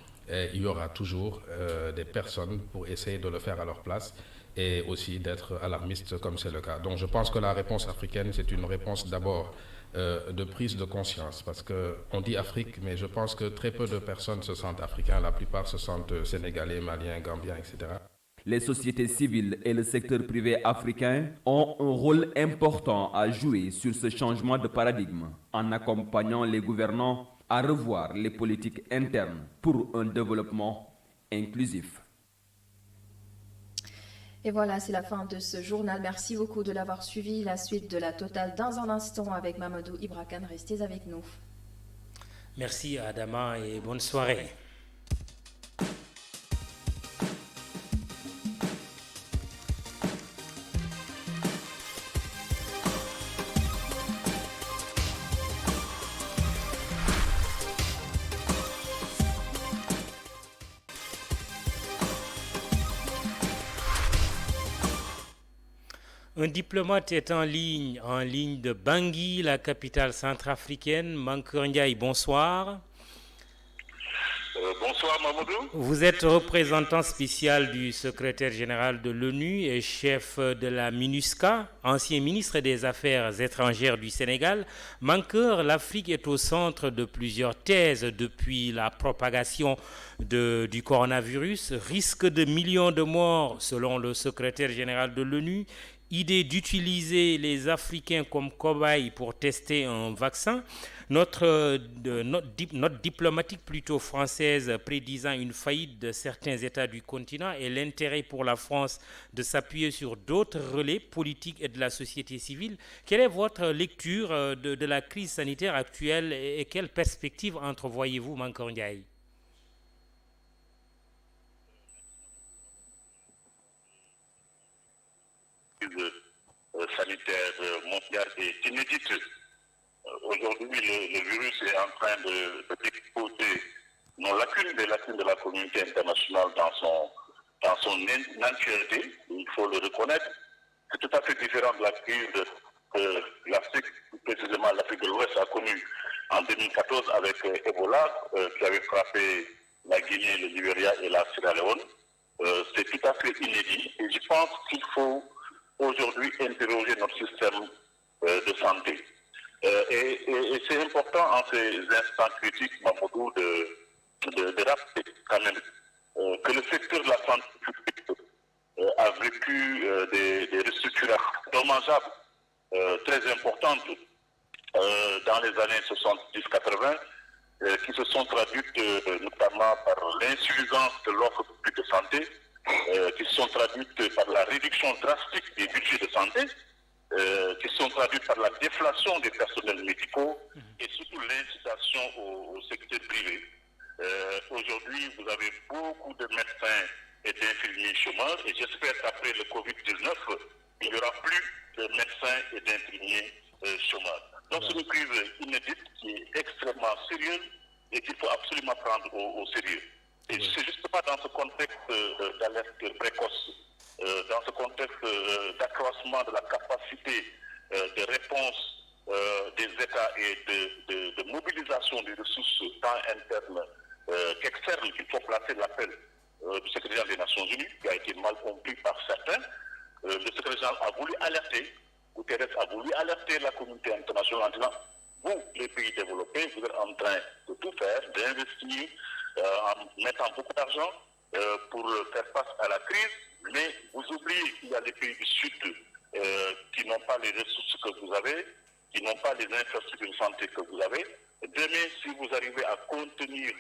il y aura toujours des personnes pour essayer de le faire à leur place et aussi d'être alarmistes comme c'est le cas. Donc je pense que la réponse africaine, c'est une réponse d'abord de prise de conscience, parce qu'on dit Afrique, mais je pense que très peu de personnes se sentent africains, la plupart se sentent sénégalais, maliens, gambiens, etc. Les sociétés civiles et le secteur privé africain ont un rôle important à jouer sur ce changement de paradigme, en accompagnant les gouvernants à revoir les politiques internes pour un développement inclusif. Et voilà, c'est la fin de ce journal. Merci beaucoup de l'avoir suivi. La suite de la totale dans un instant avec Mamadou Ibra Kane. Restez avec nous. Merci Adama et bonne soirée. Un diplomate est en ligne de Bangui, la capitale centrafricaine. Mankeur Ndiaye, bonsoir. Bonsoir Mamadou. Vous êtes représentant spécial du secrétaire général de l'ONU et chef de la MINUSCA, ancien ministre des Affaires étrangères du Sénégal. Mankeur, l'Afrique est au centre de plusieurs thèses depuis la propagation du coronavirus. Risque de millions de morts selon le secrétaire général de l'ONU. idée d'utiliser les Africains comme cobayes pour tester un vaccin. Notre diplomatique plutôt française prédisant une faillite de certains États du continent et l'intérêt pour la France de s'appuyer sur d'autres relais politiques et de la société civile. Quelle est votre lecture de la crise sanitaire actuelle et quelles perspectives entrevoyez-vous, Mankeur Ndiaye? Sanitaire mondiale est inédite. Aujourd'hui, le virus est en train d'exposer nos lacunes, des lacunes de la communauté internationale dans son entièreté. Il faut le reconnaître. C'est tout à fait différent de la crise que l'Afrique, précisément l'Afrique de l'Ouest, a connue en 2014 avec Ebola, qui avait frappé la Guinée, le Libéria et la Sierra Leone. C'est tout à fait inédit. Et je pense qu'il faut aujourd'hui interroger notre système de santé. Et c'est important en ces instants critiques, Mamadou, de rappeler quand même que le secteur de la santé publique a vécu des restructurations dommageables très importantes dans les années 70-80 qui se sont traduites notamment par l'insuffisance de l'offre publique de santé, qui se sont traduites par la réduction drastique des budgets de santé, qui se sont traduites par la déflation des personnels médicaux et surtout l'incitation au secteur privé. Aujourd'hui, vous avez beaucoup de médecins et d'infirmiers chômeurs et j'espère qu'après le Covid-19, il n'y aura plus de médecins et d'infirmiers chômeurs. Donc c'est une crise inédite qui est extrêmement sérieuse et qu'il faut absolument prendre au sérieux. Et c'est justement dans ce contexte d'alerte précoce, dans ce contexte d'accroissement de la capacité de réponse des États et de mobilisation des ressources tant internes qu'externes qu'il faut placer l'appel du secrétaire des Nations Unies, qui a été mal compris par certains. Le secrétaire a voulu alerter, Guterres a voulu alerter la communauté internationale en disant vous, les pays développés, vous êtes en train de tout faire, d'investir, en mettant beaucoup d'argent pour faire face à la crise, mais vous oubliez qu'il y a les pays du Sud qui n'ont pas les ressources que vous avez, qui n'ont pas les infrastructures de santé que vous avez. Demain, si vous arrivez à contenir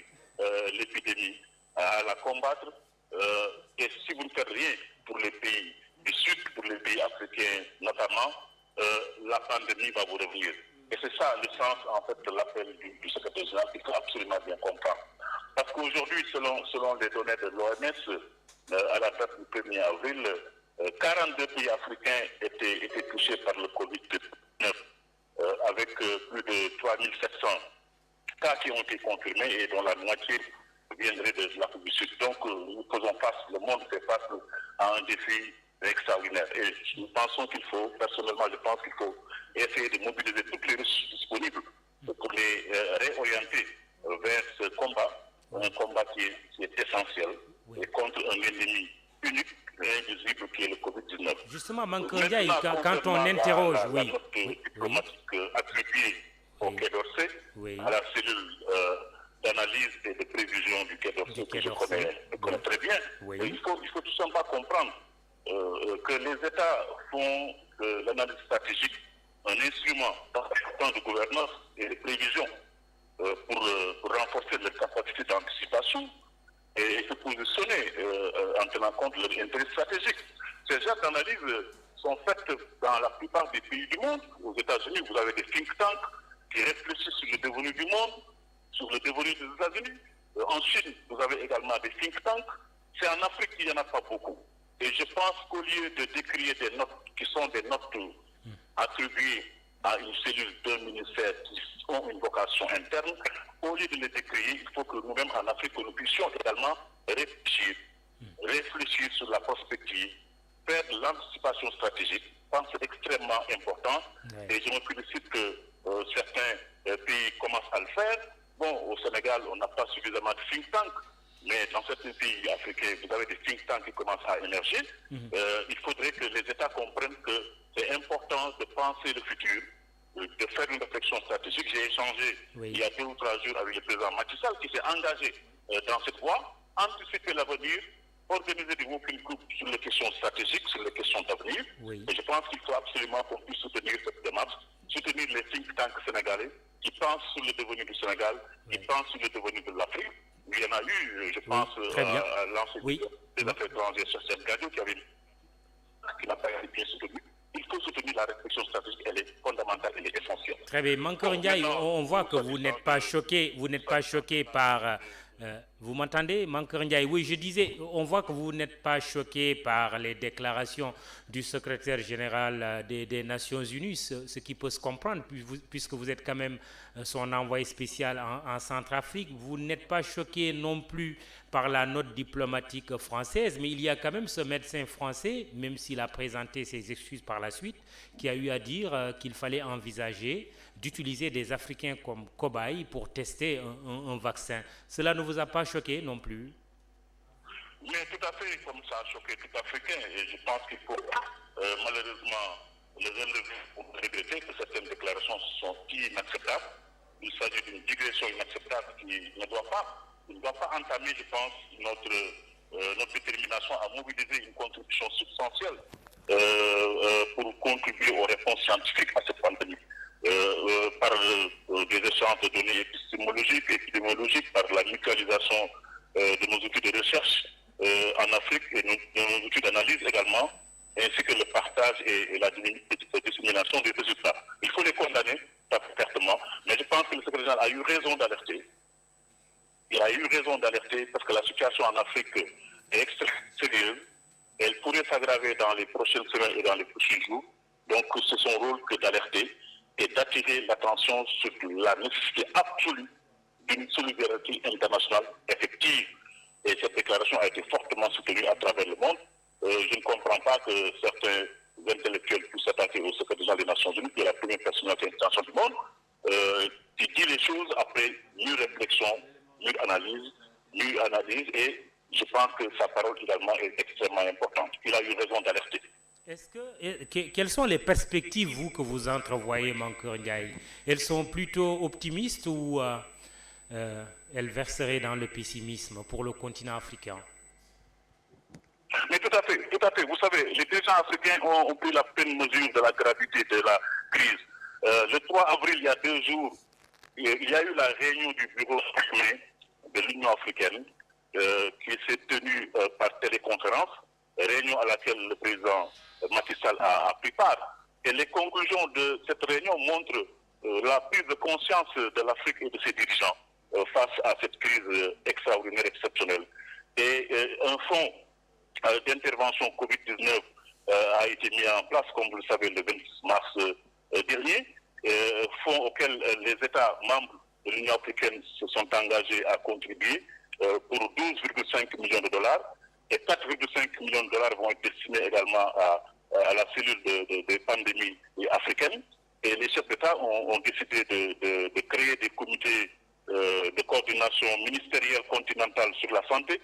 l'épidémie, à la combattre, et si vous ne faites rien pour les pays du Sud, pour les pays africains notamment, la pandémie va vous revenir. Et c'est ça le sens en fait de l'appel du secrétaire général qu'il faut absolument bien comprendre. Parce qu'aujourd'hui, selon les données de l'OMS, à la date du 1er avril, 42 pays africains étaient touchés par le Covid-19, avec plus de 3700 cas qui ont été confirmés et dont la moitié viendrait de l'Afrique du Sud. Donc nous faisons face, le monde fait face à un défi extraordinaire. Et nous pensons qu'il faut, personnellement je pense qu'il faut essayer de mobiliser toutes les ressources disponibles pour les réorienter vers ce combat, un combat qui est essentiel, et contre un ennemi unique et invisible qui est le Covid-19. Justement, Mankeur Ndiaye, quand on interroge, la note diplomatique attribuée au Quai d'Orsay, à la cellule d'analyse et de prévision du Quai d'Orsay, que je connais très bien, il faut tout simplement comprendre que les États font de l'analyse stratégique un instrument important de gouvernance et de prévision pour renforcer leur capacité d'anticipation et se positionner en tenant compte de leur intérêt stratégique. Ces genres d'analyses sont faites dans la plupart des pays du monde. Aux États-Unis, vous avez des think tanks qui réfléchissent sur le devenu du monde, sur le devenu des États-Unis. En Chine, vous avez également des think tanks. C'est en Afrique qu'il n'y en a pas beaucoup. Et je pense qu'au lieu de décrire des notes qui sont des notes attribuées à une cellule d'un ministère qui ont une vocation interne, au lieu de les décrire, il faut que nous-mêmes en Afrique, nous puissions également réfléchir sur la prospective, faire de l'anticipation stratégique. Je pense que c'est extrêmement important. Et je me félicite que certains pays commencent à le faire. Bon, au Sénégal, on n'a pas suffisamment de think tanks. Mais dans certains pays africains, vous avez des think tanks qui commencent à émerger. Il faudrait que les États comprennent que c'est important de penser le futur, de faire une réflexion stratégique. J'ai échangé il y a 2 ou 3 jours avec le président Macky Sall qui s'est engagé dans cette voie, anticiper l'avenir, organiser des working groups sur les questions stratégiques, sur les questions d'avenir. Oui. Et je pense qu'il faut absolument qu'on puisse soutenir cette démarche, soutenir les think tanks sénégalais qui pensent sur le devenir du Sénégal, qui pensent sur le devenir de l'Afrique. Il y en a eu, je pense, à l'ancien des Affaires étrangères, Cheikh Gadio, qui n'a pas été bien soutenu. Il faut soutenir la réflexion stratégique, elle est fondamentale, elle est essentielle. Très bien. Mankeur Ndiaye, on voit que vous n'êtes pas choqué par... vous m'entendez, Mankeur Ndiaye? Oui, je disais, on voit que vous n'êtes pas choqué par les déclarations du secrétaire général des Nations Unies, ce qui peut se comprendre, puisque vous êtes quand même son envoyé spécial en Centrafrique. Vous n'êtes pas choqué non plus par la note diplomatique française, mais il y a quand même ce médecin français, même s'il a présenté ses excuses par la suite, qui a eu à dire qu'il fallait envisager d'utiliser des Africains comme cobayes pour tester un vaccin. Cela ne vous a pas choqué non plus? Mais tout à fait, comme ça a choqué tout Africain. Et je pense qu'il faut malheureusement les relever pour regretter que certaines déclarations sont inacceptables. Il s'agit d'une digression inacceptable qui ne doit pas entamer, je pense, notre détermination à mobiliser une contribution substantielle pour contribuer aux réponses scientifiques à cette pandémie. Par des échanges de données épistémologiques et épidémiologiques, par la mutualisation de nos outils de recherche en Afrique et nos outils d'analyse également, ainsi que le partage et la dissémination des résultats. Il faut les condamner parfaitement, mais je pense que le secrétaire général a eu raison d'alerter. Il a eu raison d'alerter parce que la situation en Afrique est extrêmement sérieuse. Elle pourrait s'aggraver dans les prochaines semaines et dans les prochains jours. Donc c'est son rôle que d'alerter et d'attirer l'attention sur la nécessité absolue d'une solidarité internationale effective. Et cette déclaration a été fortement soutenue à travers le monde. Je ne comprends pas que certains intellectuels puissent s'attaquer au secrétaire général des Nations Unies, qui est la première personnalité internationale du monde, qui dit les choses après mûre réflexion, mûre analyse, et je pense que sa parole également est extrêmement importante. Il a eu raison d'alerter. Quelles sont les perspectives, vous, que vous entrevoyez, Mankeur Ndiaye? Elles sont plutôt optimistes ou elles verseraient dans le pessimisme pour le continent africain? Mais tout à fait, tout à fait. Vous savez, les dirigeants africains ont pris la pleine mesure de la gravité de la crise. Le 3 avril, il y a 2 jours, il y a eu la réunion du bureau de l'Union africaine qui s'est tenue par téléconférence, réunion à laquelle le président Macky Sall a pris part. Et les conclusions de cette réunion montrent la prise de conscience de l'Afrique et de ses dirigeants face à cette crise extraordinaire, exceptionnelle. Et un fonds d'intervention Covid-19 a été mis en place, comme vous le savez, le 26 mars dernier, fonds auquel les États membres de l'Union africaine se sont engagés à contribuer pour 12,5 millions de dollars, et 4,5 millions de dollars vont être destinés également à la cellule de pandémie africaine. Et les chefs d'État ont décidé de créer des comités de coordination ministérielle continentale sur la santé,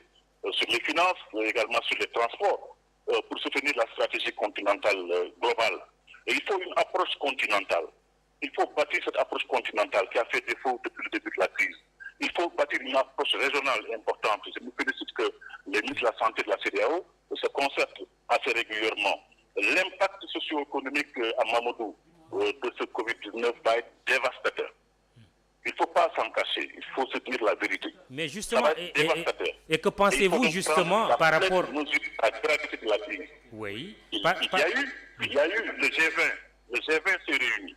sur les finances, également sur les transports, pour soutenir la stratégie continentale globale. Et il faut une approche continentale. Il faut bâtir cette approche continentale qui a fait défaut depuis le début de la crise. Il faut bâtir une approche régionale importante. Je me félicite que les ministres de la Santé de la CEDEAO se concertent assez régulièrement. L'impact socio-économique à Mamadou de ce Covid-19 va être dévastateur. Il ne faut pas s'en cacher, il faut se dire la vérité. Mais justement, et que pensez-vous justement par rapport à la gravité de la crise? Oui. Il y a eu le G20. Le G20 s'est réuni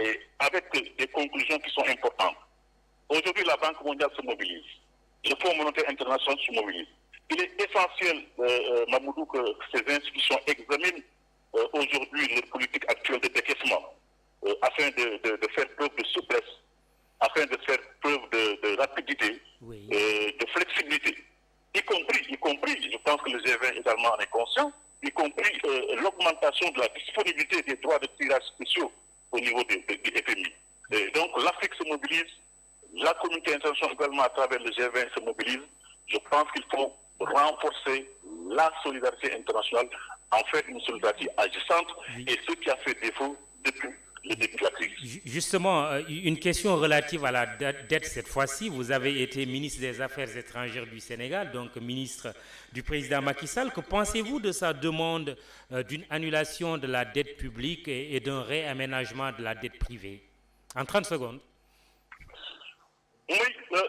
et avec des conclusions qui sont importantes. Aujourd'hui, la Banque mondiale se mobilise. Le Fonds monétaire international se mobilise. Il est essentiel, Mamoudou, que ces institutions examinent aujourd'hui leur politique actuelle de décaissement afin de faire preuve de souplesse, afin de faire preuve de rapidité, de flexibilité, y compris, je pense que le G20 également en est conscient, y compris l'augmentation de la disponibilité des droits de tirage spéciaux au niveau des FMI. Et donc l'Afrique se mobilise, la communauté internationale également à travers le G20 se mobilise. Je pense qu'il faut renforcer la solidarité internationale, en fait une solidarité agissante, et ce qui a fait défaut depuis le début de la crise. Justement, une question relative à la dette cette fois-ci. Vous avez été ministre des Affaires étrangères du Sénégal, donc ministre du président Macky Sall. Que pensez-vous de sa demande d'une annulation de la dette publique et d'un réaménagement de la dette privée? En 30 secondes. Oui,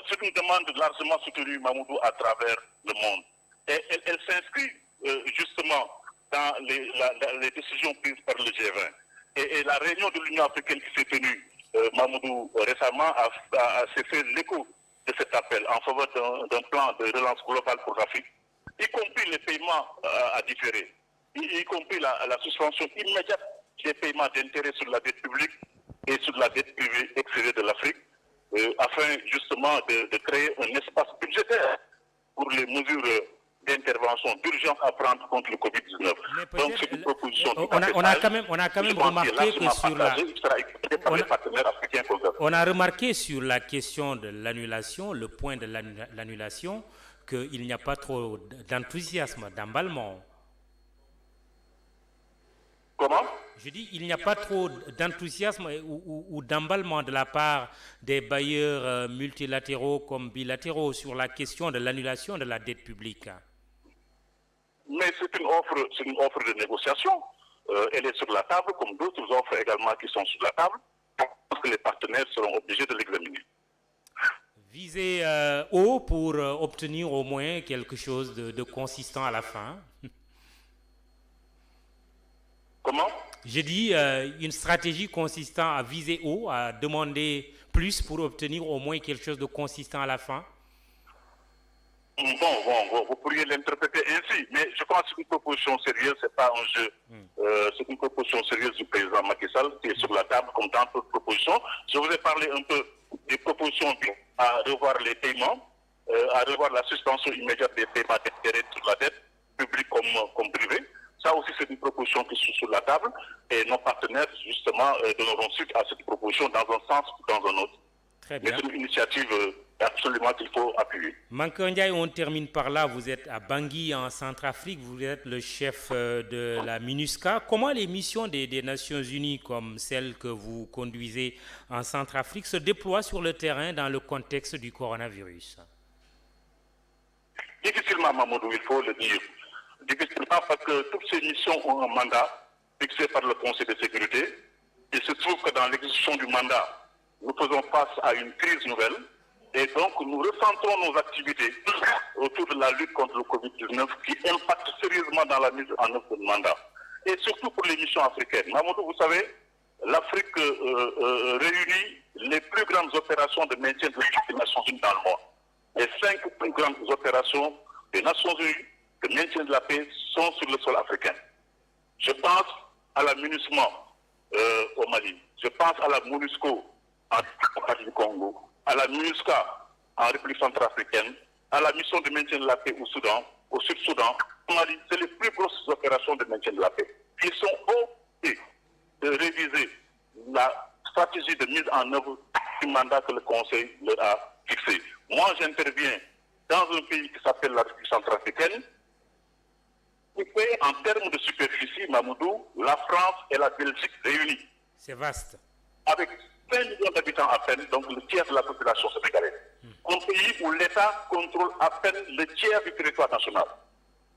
c'est une demande largement soutenue, Mamoudou, à travers le monde. Et elle s'inscrit justement dans les décisions prises par le G20. Et la réunion de l'Union africaine qui s'est tenue, Mamoudou, récemment, s'est fait l'écho de cet appel en faveur d'un plan de relance globale pour l'Afrique, y compris les paiements à différer, y compris la suspension immédiate des paiements d'intérêt sur la dette publique et sur la dette privée extérieure de l'Afrique, afin justement de créer un espace budgétaire pour les mesures d'intervention d'urgence à prendre contre le Covid-19. Donc c'est une proposition on a quand même remarqué que sur on a remarqué sur la question de l'annulation, le point de l'annulation, qu'il n'y a pas trop d'enthousiasme, d'emballement. Comment? Je dis, il n'y a pas trop d'enthousiasme ou d'emballement de la part des bailleurs multilatéraux comme bilatéraux sur la question de l'annulation de la dette publique. Mais c'est une offre de négociation. Elle est sur la table, comme d'autres offres également qui sont sur la table. Je pense que les partenaires seront obligés de l'examiner. Viser haut pour obtenir au moins quelque chose de consistant à la fin. Comment? J'ai dit une stratégie consistant à viser haut, à demander plus pour obtenir au moins quelque chose de consistant à la fin. Bon, vous pourriez l'interpréter ainsi, mais je pense que c'est une proposition sérieuse, c'est pas un jeu. C'est une proposition sérieuse du président Macky Sall qui est sur la table comme dans d'autres propositions. Je vous ai parlé un peu des propositions à revoir les paiements, à revoir la suspension immédiate des paiements d'intérêt sur la dette, publique comme privée. Ça aussi, c'est une proposition qui est sur la table et nos partenaires, justement, donneront suite à cette proposition dans un sens ou dans un autre. Très bien. Mais c'est une initiative absolument qu'il faut appuyer. Mankeur Ndiaye, on termine par là. Vous êtes à Bangui, en Centrafrique. Vous êtes le chef de la MINUSCA. Comment les missions des Nations Unies, comme celle que vous conduisez en Centrafrique, se déploient sur le terrain dans le contexte du coronavirus? Difficilement, Mamadou, il faut le dire. Difficilement parce que toutes ces missions ont un mandat fixé par le Conseil de sécurité. Il se trouve que dans l'exécution du mandat, nous faisons face à une crise nouvelle et donc nous recentrons nos activités autour de la lutte contre le Covid-19 qui impacte sérieusement dans la mise en œuvre du mandat. Et surtout pour les missions africaines. Mamadou, vous savez, l'Afrique réunit les plus grandes opérations de maintien de des Nations Unies dans le monde. Les 5 plus grandes opérations des Nations Unies de maintien de la paix sont sur le sol africain. Je pense à la MINUSMA au Mali, je pense à la MONUSCO en République du Congo, à la MINUSCA en République centrafricaine, à la mission de maintien de la paix au Soudan, au Sud-Soudan, au Mali. C'est les plus grosses opérations de maintien de la paix. Ils sont obligés de réviser la stratégie de mise en œuvre du mandat que le Conseil leur a fixé. Moi, j'interviens dans un pays qui s'appelle la République centrafricaine. En termes de superficie, Mamoudou, la France et la Belgique réunies. C'est vaste. Avec 5 millions d'habitants à peine, donc le tiers de la population sénégalaise. Un pays où l'État contrôle à peine le tiers du territoire national.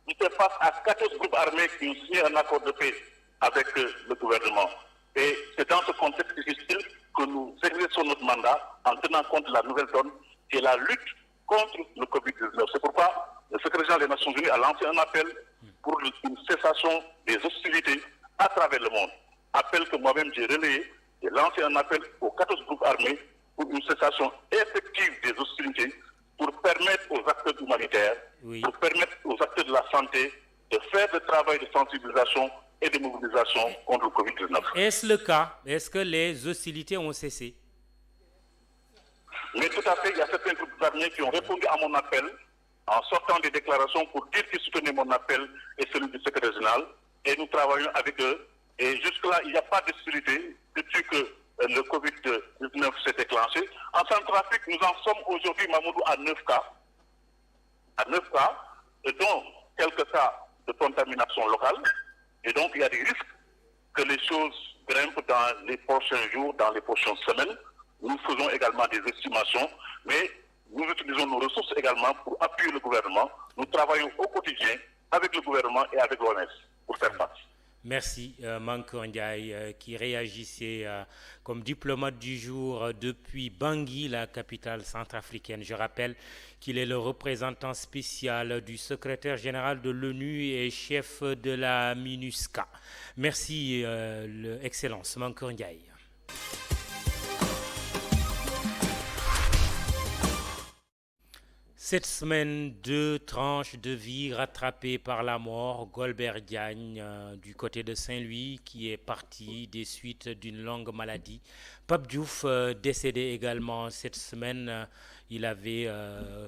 Il fait face à 14 groupes armés qui ont signé un accord de paix avec le gouvernement. Et c'est dans ce contexte difficile que nous exerçons notre mandat en tenant compte de la nouvelle donne qui est la lutte contre le Covid-19. C'est pourquoi le secrétaire général des Nations Unies a lancé un appel pour une cessation des hostilités à travers le monde. Appel que moi-même j'ai relayé. J'ai lancé un appel aux 14 groupes armés pour une cessation effective des hostilités pour permettre aux acteurs humanitaires, pour permettre aux acteurs de la santé de faire le travail de sensibilisation et de mobilisation contre le Covid-19. Est-ce le cas? Est-ce que les hostilités ont cessé? Mais tout à fait, il y a certains groupes armés qui ont répondu à mon appel en sortant des déclarations pour dire qu'ils soutenaient mon appel et celui du secrétaire général. Et nous travaillons avec eux. Et jusque-là, il n'y a pas d'hostilité depuis que le Covid-19 s'est déclenché. En Centrafrique, nous en sommes aujourd'hui, Mamoudou, à 9 cas. À 9 cas, dont quelques cas de contamination locale. Et donc, il y a des risques que les choses grimpe dans les prochains jours, dans les prochaines semaines. Nous faisons également des estimations, mais nous utilisons nos ressources également pour appuyer le gouvernement. Nous travaillons au quotidien avec le gouvernement et avec l'OMS pour faire face. Merci Mankeur Ndiaye qui réagissait comme diplomate du jour depuis Bangui, la capitale centrafricaine. Je rappelle qu'il est le représentant spécial du secrétaire général de l'ONU et chef de la MINUSCA. Merci Excellence Mankeur Ndiaye. Cette semaine, 2 tranches de vie rattrapées par la mort. Golbert Diagne, du côté de Saint-Louis, qui est parti des suites d'une longue maladie. Pape Diouf, décédé également cette semaine. Il avait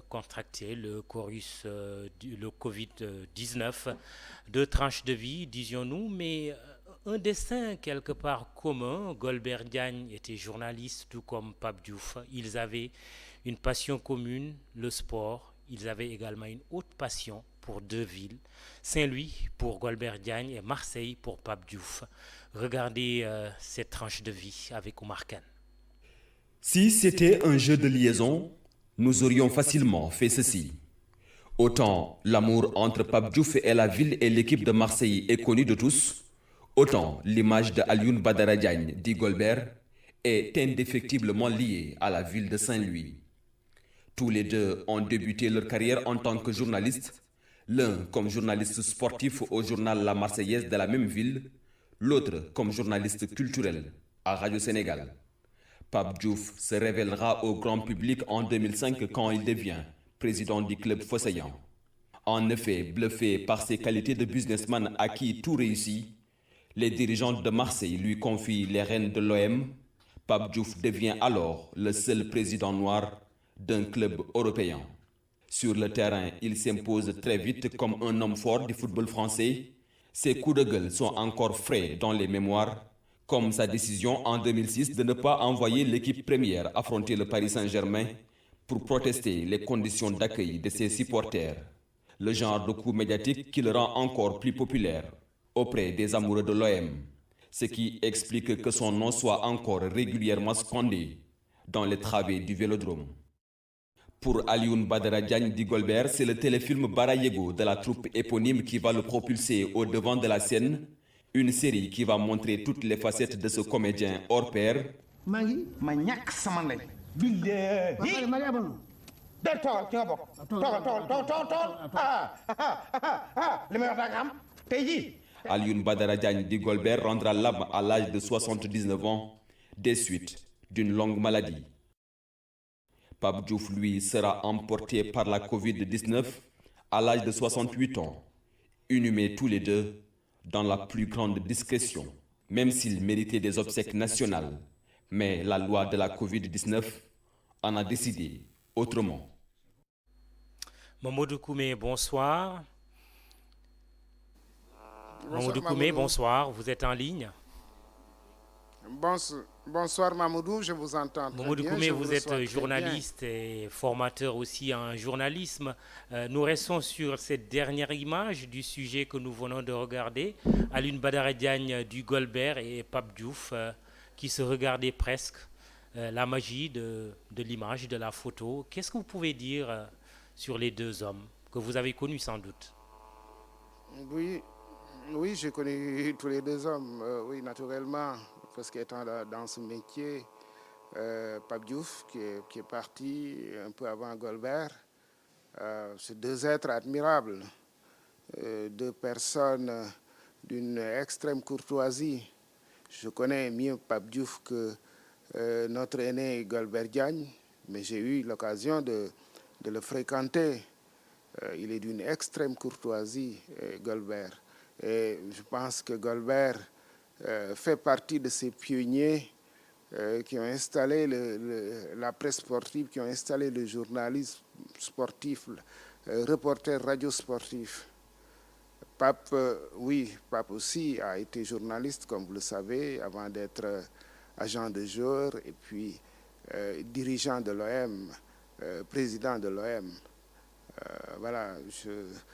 contracté le Covid-19. 2 tranches de vie, disions-nous, mais un destin quelque part commun. Golbert Diagne était journaliste, tout comme Pape Diouf. Ils avaient une passion commune, le sport. Ils avaient également une haute passion pour 2 villes, Saint-Louis pour Golbert Diagne et Marseille pour Pape Diouf. Regardez cette tranche de vie avec Oumar Kane. Si c'était un jeu de liaison, nous aurions facilement fait ceci. Autant l'amour entre Pape Diouf et la ville et l'équipe de Marseille est connu de tous, autant l'image de Alioune Badara Diagne, dit Golbert, est indéfectiblement liée à la ville de Saint-Louis. Tous les deux ont débuté leur carrière en tant que journalistes, l'un comme journaliste sportif au journal La Marseillaise de la même ville, l'autre comme journaliste culturel à Radio Sénégal. Pape Diouf se révélera au grand public en 2005 quand il devient président du club phocéen. En effet, bluffé par ses qualités de businessman à qui tout réussit, les dirigeants de Marseille lui confient les rênes de l'OM. Pape Diouf devient alors le seul président noir d'un club européen. Sur le terrain, il s'impose très vite comme un homme fort du football français. Ses coups de gueule sont encore frais dans les mémoires, comme sa décision en 2006 de ne pas envoyer l'équipe première affronter le Paris Saint-Germain pour protester les conditions d'accueil de ses supporters. Le genre de coup médiatique qui le rend encore plus populaire auprès des amoureux de l'OM, ce qui explique que son nom soit encore régulièrement scandé dans les travées du Vélodrome. Pour Alioune Badara Diagne dit Golbert, c'est le téléfilm Barayego de la troupe éponyme qui va le propulser au devant de la scène, une série qui va montrer toutes les facettes de ce comédien hors pair. Alioune Badara Diagne dit Golbert rendra l'âme à l'âge de 79 ans, des suites d'une longue maladie. Pape Diouf, lui, sera emporté par la Covid-19 à l'âge de 68 ans, inhumés tous les deux dans la plus grande discrétion, même s'il méritait des obsèques nationales. Mais la loi de la Covid-19 en a décidé autrement. Mamadou Koumé, bonsoir. Mamadou Koumé, bonsoir, vous êtes en ligne. Bonsoir Mamadou, je vous entends très Mamadou bien. Koumé, vous êtes journaliste et formateur aussi en journalisme. Nous restons sur cette dernière image du sujet que nous venons de regarder. Alioune Badara Diagne du Golbert et Pape Diouf qui se regardaient presque. La magie de l'image, de la photo. Qu'est-ce que vous pouvez dire sur les 2 hommes que vous avez connus sans doute? Oui, j'ai connu tous les 2 hommes, oui, naturellement. Parce qu'étant dans ce métier, Pape Diouf, qui est parti un peu avant Golbert, c'est 2 êtres admirables, 2 personnes d'une extrême courtoisie. Je connais mieux Pape Diouf que notre aîné Golbert Diagne, mais j'ai eu l'occasion de le fréquenter. Il est d'une extrême courtoisie, Golbert. Et je pense que Golbert fait partie de ces pionniers qui ont installé la presse sportive, qui ont installé le journalisme sportif, reporter radio sportif. Pape, oui, Pape aussi a été journaliste, comme vous le savez, avant d'être agent de joueur et puis dirigeant de l'OM, président de l'OM. voilà,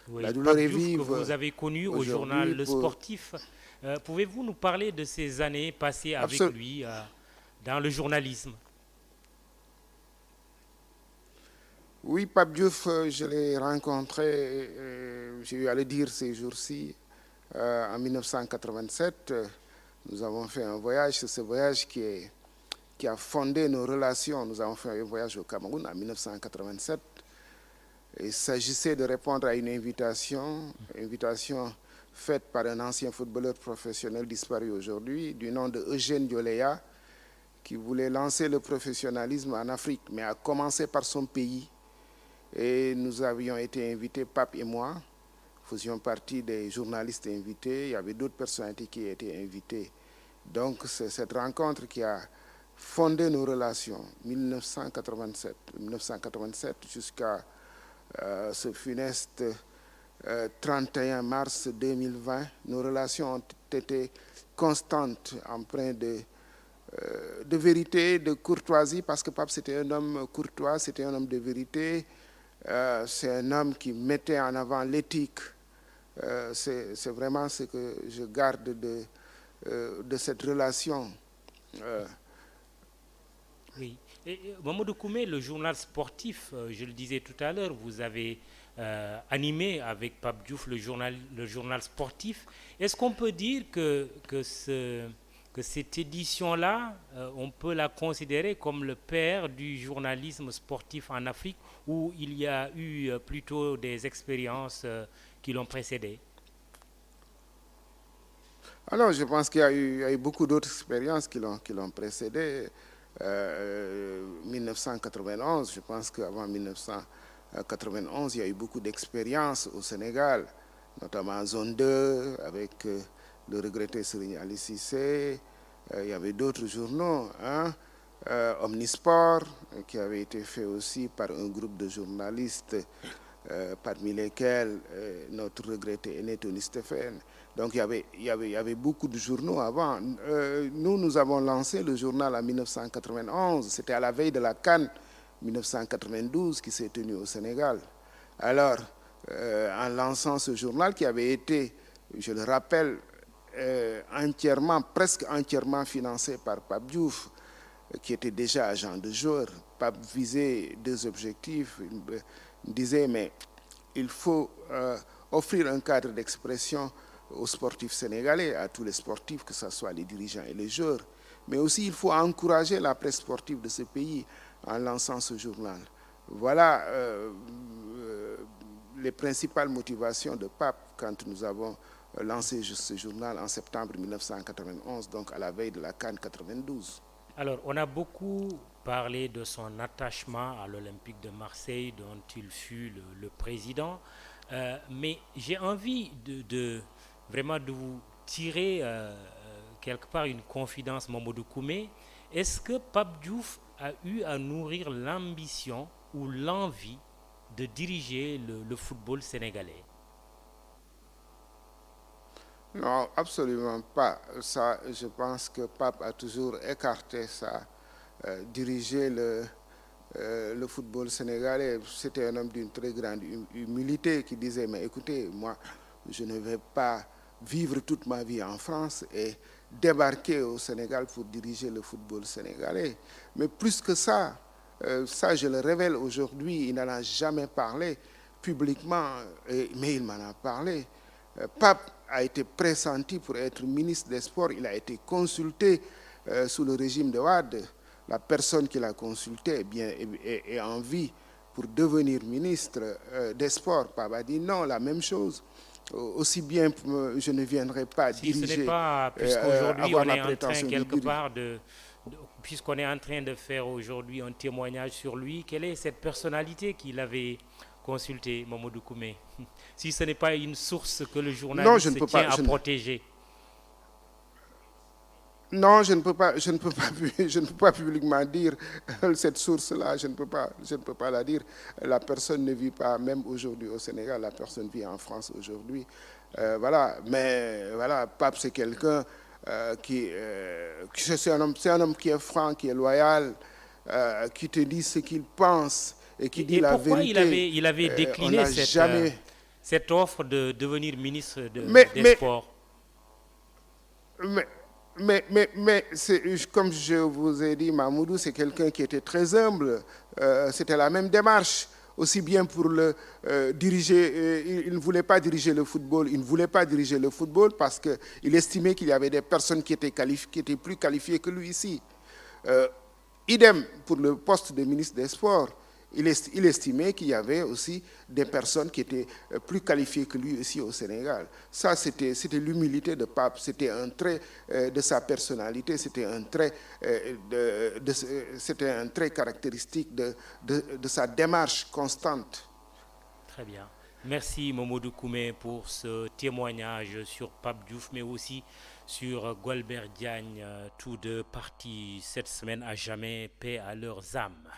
Oui, la douleur Pape est Diouf, vive. que vous avez connu au journal Le Sportif. Pouvez-vous nous parler de ces années passées avec lui dans le journalisme? Oui, Pape Diouf, je l'ai rencontré, j'ai eu à le dire ces jours-ci, en 1987. Nous avons fait un voyage, c'est ce voyage qui a fondé nos relations. Nous avons fait un voyage au Cameroun en 1987. Il s'agissait de répondre à une invitation faite par un ancien footballeur professionnel disparu aujourd'hui, du nom de Eugène Dioléa, qui voulait lancer le professionnalisme en Afrique, mais a commencé par son pays. Et nous avions été invités, Pape et moi, faisions partie des journalistes invités. Il y avait d'autres personnalités qui étaient invitées. Donc c'est cette rencontre qui a fondé nos relations, 1987 jusqu'à ce funeste 31 mars 2020. Nos relations ont été constantes, empreintes de vérité, de courtoisie, parce que Pape c'était un homme courtois, c'était un homme de vérité. C'est un homme qui mettait en avant l'éthique. C'est vraiment ce que je garde de cette relation. Oui. Mamadou Koumé, le journal sportif, je le disais tout à l'heure, vous avez animé avec Pape Diouf le journal sportif. Est-ce qu'on peut dire que cette édition-là, on peut la considérer comme le père du journalisme sportif en Afrique, où il y a eu plutôt des expériences qui l'ont précédé? Alors, je pense qu'il y a eu beaucoup d'autres expériences qui l'ont précédé. 1991, je pense qu'avant 1991, il y a eu beaucoup d'expériences au Sénégal, notamment en zone 2, avec le regretté Serigne Ali Cissé. Il y avait d'autres journaux, Omnisport, qui avait été fait aussi par un groupe de journalistes, parmi lesquels notre regretté aîné Tony Stéphane. Donc il y avait beaucoup de journaux avant. Nous avons lancé le journal en 1991. C'était à la veille de la CAN 1992 qui s'est tenue au Sénégal. Alors, en lançant ce journal qui avait été, je le rappelle, presque entièrement financé par Pape Diouf, qui était déjà agent de joueur. Pape visait deux objectifs. Il disait, mais il faut offrir un cadre d'expression aux sportifs sénégalais, à tous les sportifs, que ce soit les dirigeants et les joueurs. Mais aussi, il faut encourager la presse sportive de ce pays en lançant ce journal. Voilà les principales motivations de Pape quand nous avons lancé ce journal en septembre 1991, donc à la veille de la CAN 92. Alors, on a beaucoup parlé de son attachement à l'Olympique de Marseille, dont il fut le président, mais j'ai envie vraiment de vous tirer quelque part une confidence, Mamadou Koumé. Est-ce que Pape Diouf a eu à nourrir l'ambition ou l'envie de diriger le football sénégalais? Non, absolument pas. Ça, je pense que Pape a toujours écarté ça, diriger le football sénégalais. C'était un homme d'une très grande humilité qui disait, mais écoutez, moi, je ne vais pas vivre toute ma vie en France et débarquer au Sénégal pour diriger le football sénégalais. Mais plus que ça, je le révèle aujourd'hui, il n'en a jamais parlé publiquement, mais il m'en a parlé. Pape a été pressenti pour être ministre des Sports. Il a été consulté sous le régime de Wade. La personne qui l'a consulté est en vie pour devenir ministre des Sports. Pape a dit non, la même chose. Aussi bien, je ne viendrai pas diriger. Ce n'est pas, puisqu'aujourd'hui on est en train quelque part puisqu'on est en train de faire aujourd'hui un témoignage sur lui, quelle est cette personnalité qu'il avait consulté, Mamadou Koumé, si ce n'est pas une source que le journaliste tient à protéger? Non, je ne peux pas publiquement dire cette source-là, je ne peux pas la dire. La personne ne vit pas, même aujourd'hui au Sénégal, la personne vit en France aujourd'hui. Voilà, mais voilà, Pape, c'est quelqu'un c'est un homme qui est franc, qui est loyal, qui te dit ce qu'il pense et qui dit la pourquoi vérité. il avait décliné cette offre de devenir ministre des Sports? Mais comme je vous ai dit, Mamoudou, c'est quelqu'un qui était très humble. C'était la même démarche, aussi bien pour le diriger. Il ne voulait pas diriger le football. Il ne voulait pas diriger le football parce qu'il estimait qu'il y avait des personnes qui étaient plus qualifiées que lui ici. Idem pour le poste de ministre des Sports. Il estimait qu'il y avait aussi des personnes qui étaient plus qualifiées que lui ici au Sénégal. Ça, c'était l'humilité de Pape, c'était un trait de sa personnalité, c'était un trait caractéristique de sa démarche constante. Très bien. Merci Momodou Koumé pour ce témoignage sur Pape Diouf, mais aussi sur Gualbert Diagne, tous deux partis cette semaine à jamais, paix à leurs âmes.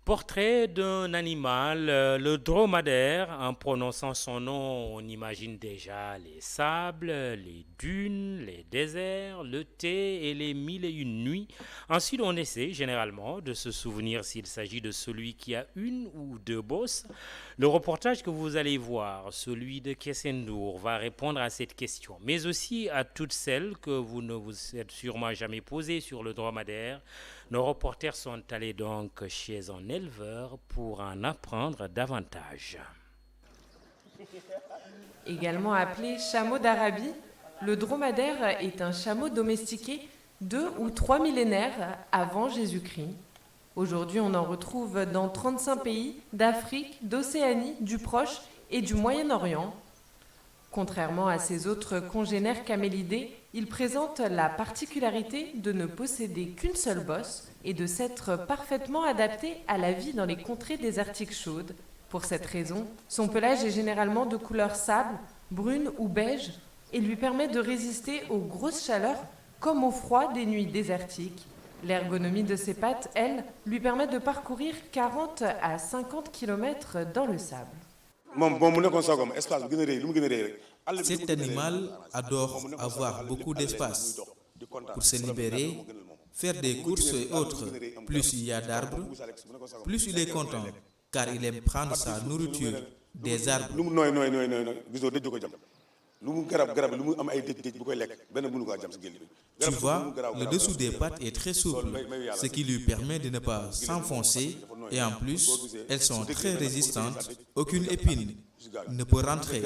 Portrait d'un animal, le dromadaire. En prononçant son nom, on imagine déjà les sables, les dunes, les déserts, le thé et les 1001 nuits. Ensuite, on essaie généralement de se souvenir s'il s'agit de celui qui a une ou deux bosses. Le reportage que vous allez voir, celui de Kessendour, va répondre à cette question, mais aussi à toutes celles que vous ne vous êtes sûrement jamais posées sur le dromadaire. Nos reporters sont allés donc chez un éleveur pour en apprendre davantage. Également appelé chameau d'Arabie, le dromadaire est un chameau domestiqué 2 ou 3 millénaires avant Jésus-Christ. Aujourd'hui, on en retrouve dans 35 pays d'Afrique, d'Océanie, du Proche et du Moyen-Orient. Contrairement à ses autres congénères camélidés, il présente la particularité de ne posséder qu'une seule bosse et de s'être parfaitement adapté à la vie dans les contrées désertiques chaudes. Pour cette raison, son pelage est généralement de couleur sable, brune ou beige et lui permet de résister aux grosses chaleurs comme au froid des nuits désertiques. L'ergonomie de ses pattes, elle, lui permet de parcourir 40 à 50 km dans le sable. Cet animal adore avoir beaucoup d'espace pour se libérer, faire des courses et autres. Plus il y a d'arbres, plus il est content, car il aime prendre sa nourriture des arbres. Tu vois, le dessous des pattes est très souple, ce qui lui permet de ne pas s'enfoncer et en plus, elles sont très résistantes. Aucune épine ne peut rentrer.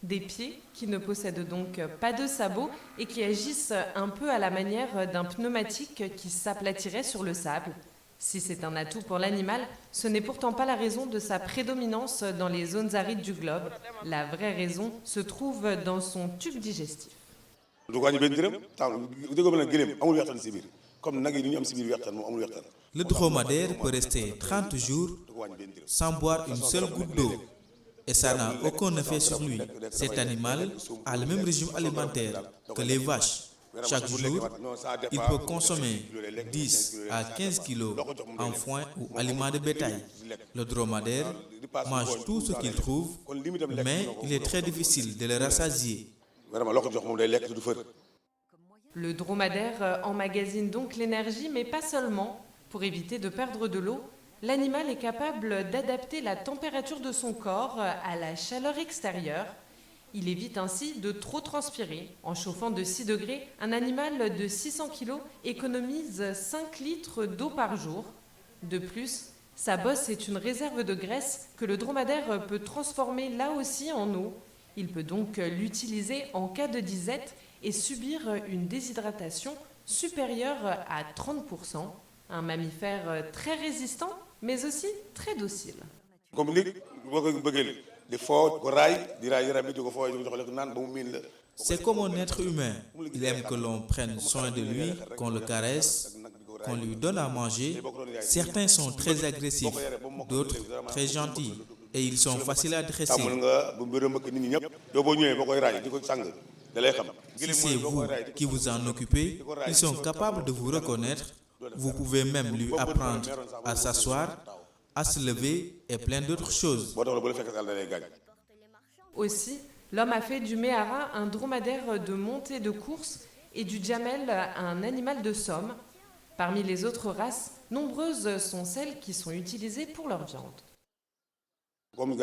Des pieds qui ne possèdent donc pas de sabots et qui agissent un peu à la manière d'un pneumatique qui s'aplatirait sur le sable. Si c'est un atout pour l'animal, ce n'est pourtant pas la raison de sa prédominance dans les zones arides du globe. La vraie raison se trouve dans son tube digestif. Le dromadaire peut rester 30 jours sans boire une seule goutte d'eau et ça n'a aucun effet sur lui. Cet animal a le même régime alimentaire que les vaches. Chaque jour, il peut consommer 10 à 15 kilos en foin ou aliments de bétail. Le dromadaire mange tout ce qu'il trouve, mais il est très difficile de le rassasier. Le dromadaire emmagasine donc l'énergie, mais pas seulement. Pour éviter de perdre de l'eau, l'animal est capable d'adapter la température de son corps à la chaleur extérieure. Il évite ainsi de trop transpirer. En chauffant de 6 degrés, un animal de 600 kg économise 5 litres d'eau par jour. De plus, sa bosse est une réserve de graisse que le dromadaire peut transformer là aussi en eau. Il peut donc l'utiliser en cas de disette et subir une déshydratation supérieure à 30%. Un mammifère très résistant, mais aussi très docile. C'est comme un être humain. Il aime que l'on prenne soin de lui, qu'on le caresse, qu'on lui donne à manger. Certains sont très agressifs, d'autres très gentils, et ils sont faciles à dresser. Si c'est vous qui vous en occupez, ils sont capables de vous reconnaître. Vous pouvez même lui apprendre à s'asseoir, à se lever et plein d'autres choses. Aussi, L'homme a fait du mehara un dromadaire de montée de course et du djamel un animal de somme. Parmi les autres races, nombreuses sont celles qui sont utilisées pour leur viande. Il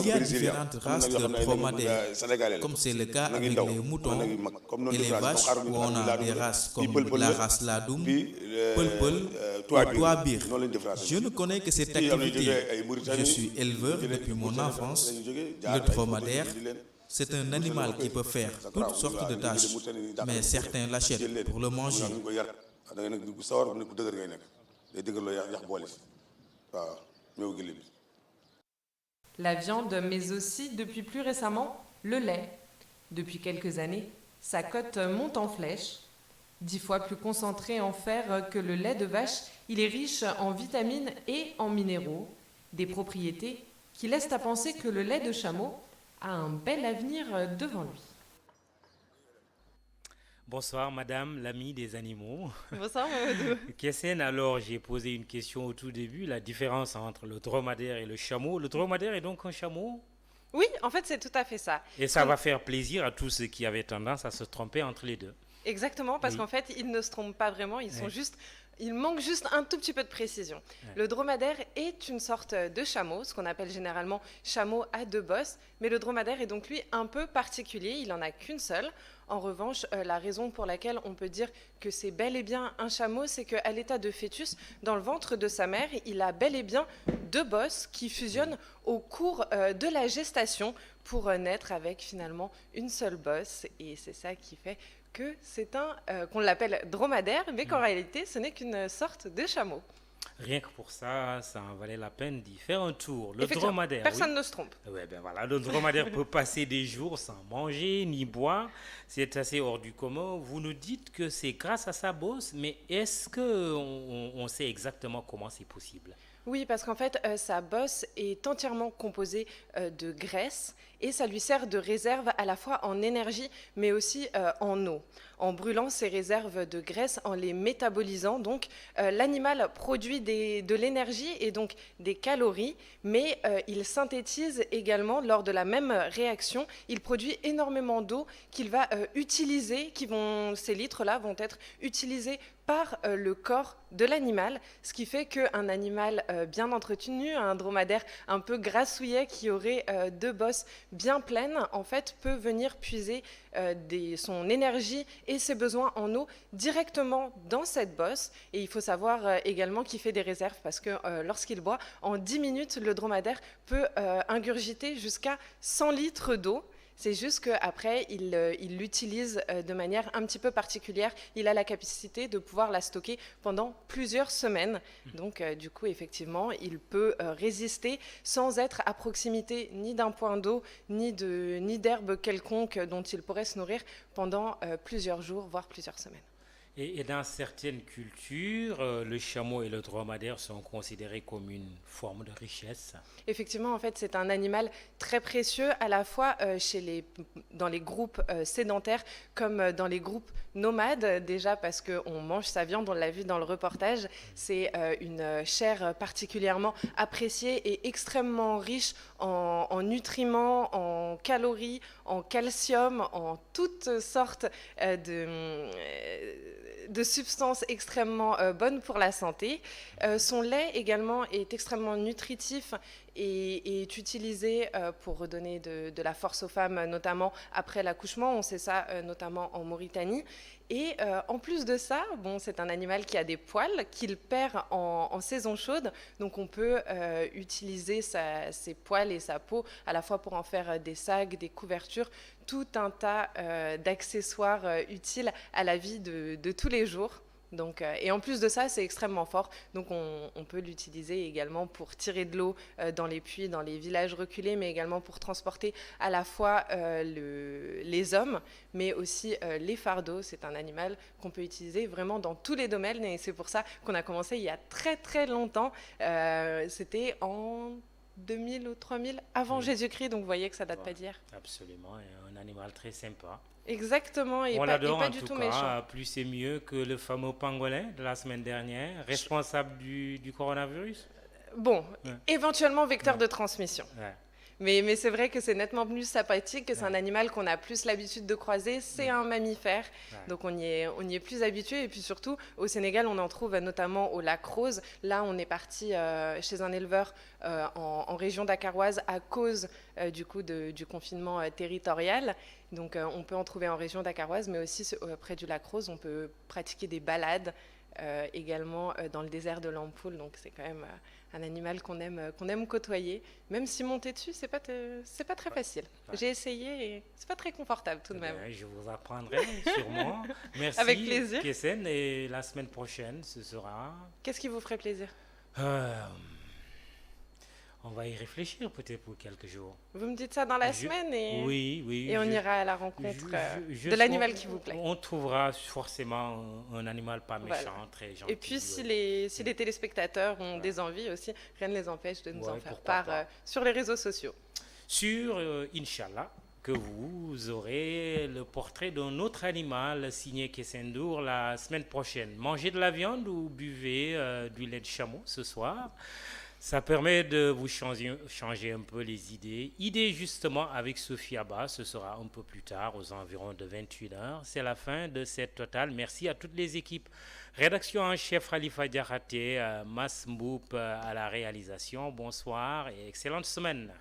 y a différentes races de dromadaires, comme c'est le cas avec les moutons et les vaches, où on a des races comme la race Ladoum, Peul ou Touabir. Je ne connais que cette activité. Je suis éleveur depuis mon enfance. Le dromadaire, c'est un animal qui peut faire toutes sortes de tâches, mais certains l'achètent pour le manger. La viande, mais aussi, depuis plus récemment, le lait. Depuis quelques années, sa cote monte en flèche. 10 fois plus concentré en fer que le lait de vache, il est riche en vitamines et en minéraux. Des propriétés qui laissent à penser que le lait de chameau a un bel avenir devant lui. Bonsoir madame, l'amie des animaux. Bonsoir Mamadou. Kessène, alors j'ai posé une question au tout début, la différence entre le dromadaire et le chameau. Le dromadaire est donc un chameau? Oui, en fait c'est tout à fait ça. Et ça va faire plaisir à tous ceux qui avaient tendance à se tromper entre les deux. Exactement, parce Oui. qu'en fait ils ne se trompent pas vraiment, il manque juste un tout petit peu de précision. Le dromadaire est une sorte de chameau, ce qu'on appelle généralement chameau à 2 bosses, mais le dromadaire est donc lui un peu particulier, il n'en a qu'une seule. En revanche, la raison pour laquelle on peut dire que c'est bel et bien un chameau, c'est qu'à l'état de fœtus, dans le ventre de sa mère, il a bel et bien 2 bosses qui fusionnent au cours de la gestation pour naître avec finalement une seule bosse. Et c'est ça qui fait que c'est qu'on l'appelle dromadaire, mais qu'en réalité, ce n'est qu'une sorte de chameau. Rien que pour ça, ça en valait la peine d'y faire un tour. Le Effectivement, dromadaire. personne ne se trompe. Ouais, ben voilà, le dromadaire peut passer des jours sans manger ni boire. C'est assez hors du commun. Vous nous dites que c'est grâce à sa bosse, mais est-ce qu'on sait exactement comment c'est possible? Oui, parce qu'en fait, sa bosse est entièrement composée de graisse et ça lui sert de réserve à la fois en énergie, mais aussi en eau. En brûlant ces réserves de graisse, en les métabolisant, donc l'animal produit de l'énergie et donc des calories, mais il synthétise également lors de la même réaction, il produit énormément d'eau qu'il va utiliser, ces litres-là vont être utilisés par le corps de l'animal, ce qui fait qu'un animal bien entretenu, un dromadaire un peu grassouillet qui aurait 2 bosses bien pleines, en fait, peut venir puiser son énergie et ses besoins en eau directement dans cette bosse. Et il faut savoir également qu'il fait des réserves parce que lorsqu'il boit, en 10 minutes, le dromadaire peut ingurgiter jusqu'à 100 litres d'eau. C'est juste qu'après, il l'utilise de manière un petit peu particulière. Il a la capacité de pouvoir la stocker pendant plusieurs semaines. Donc, du coup, effectivement, il peut résister sans être à proximité ni d'un point d'eau, ni d'herbe quelconque dont il pourrait se nourrir pendant plusieurs jours, voire plusieurs semaines. Et dans certaines cultures, le chameau et le dromadaire sont considérés comme une forme de richesse. Effectivement, en fait, c'est un animal très précieux, à la fois dans les groupes sédentaires comme dans les groupes nomades, déjà parce qu'on mange sa viande, on l'a vu dans le reportage. C'est une chair particulièrement appréciée et extrêmement riche en nutriments, en calories, en calcium, en toutes sortes de substances extrêmement bonnes pour la santé. Son lait également est extrêmement nutritif et est utilisé pour redonner de la force aux femmes, notamment après l'accouchement. On sait ça notamment en Mauritanie. Et en plus de ça, c'est un animal qui a des poils qu'il perd en saison chaude. Donc on peut utiliser ses poils et sa peau à la fois pour en faire des sacs, des couvertures, tout un tas d'accessoires utiles à la vie de tous les jours. Donc, et en plus de ça, c'est extrêmement fort. Donc on peut l'utiliser également pour tirer de l'eau dans les puits, dans les villages reculés, mais également pour transporter à la fois les hommes, mais aussi les fardeaux. C'est un animal qu'on peut utiliser vraiment dans tous les domaines. Et c'est pour ça qu'on a commencé il y a très très longtemps. C'était en 2000 ou 3000 avant Jésus-Christ, donc vous voyez que ça date pas d'hier. Absolument, et un animal très sympa. Exactement, et on pas du du tout méchant. Cas, plus c'est mieux que le fameux pangolin de la semaine dernière, responsable du coronavirus. Bon, éventuellement vecteur de transmission. Ouais. Mais c'est vrai que c'est nettement plus sympathique, que c'est un animal qu'on a plus l'habitude de croiser. C'est un mammifère, donc on y est plus habitué. Et puis surtout, au Sénégal, on en trouve notamment au lac Rose. Là, on est parti chez un éleveur en région dakaroise à cause du confinement territorial. Donc on peut en trouver en région dakaroise, mais aussi près du lac Rose, on peut pratiquer des balades également dans le désert de l'Ampoule. Donc c'est quand même un animal qu'on aime côtoyer, même si monter dessus, c'est pas très facile. J'ai essayé et c'est pas très confortable tout de même. Je vous apprendrai sûrement. Merci. Avec plaisir. Kesen, et la semaine prochaine, ce sera... Qu'est-ce qui vous ferait plaisir? On va y réfléchir peut-être pour quelques jours. Vous me dites ça dans la semaine et, oui, et on ira à la rencontre de l'animal qui vous plaît. On trouvera forcément un animal pas méchant, très gentil. Et puis si les téléspectateurs ont des envies aussi, rien ne les empêche de nous en faire part sur les réseaux sociaux. Sur Inch'Allah, que vous aurez le portrait d'un autre animal signé Kessendour la semaine prochaine. Mangez de la viande ou buvez du lait de chameau ce soir. Ça permet de vous changer un peu les idées. Idées justement avec Sophie Abba, ce sera un peu plus tard, aux environs de 21h. C'est la fin de cette totale. Merci à toutes les équipes. Rédaction en chef Khalifa Diakhaté, Mas Mboup à la réalisation. Bonsoir et excellente semaine.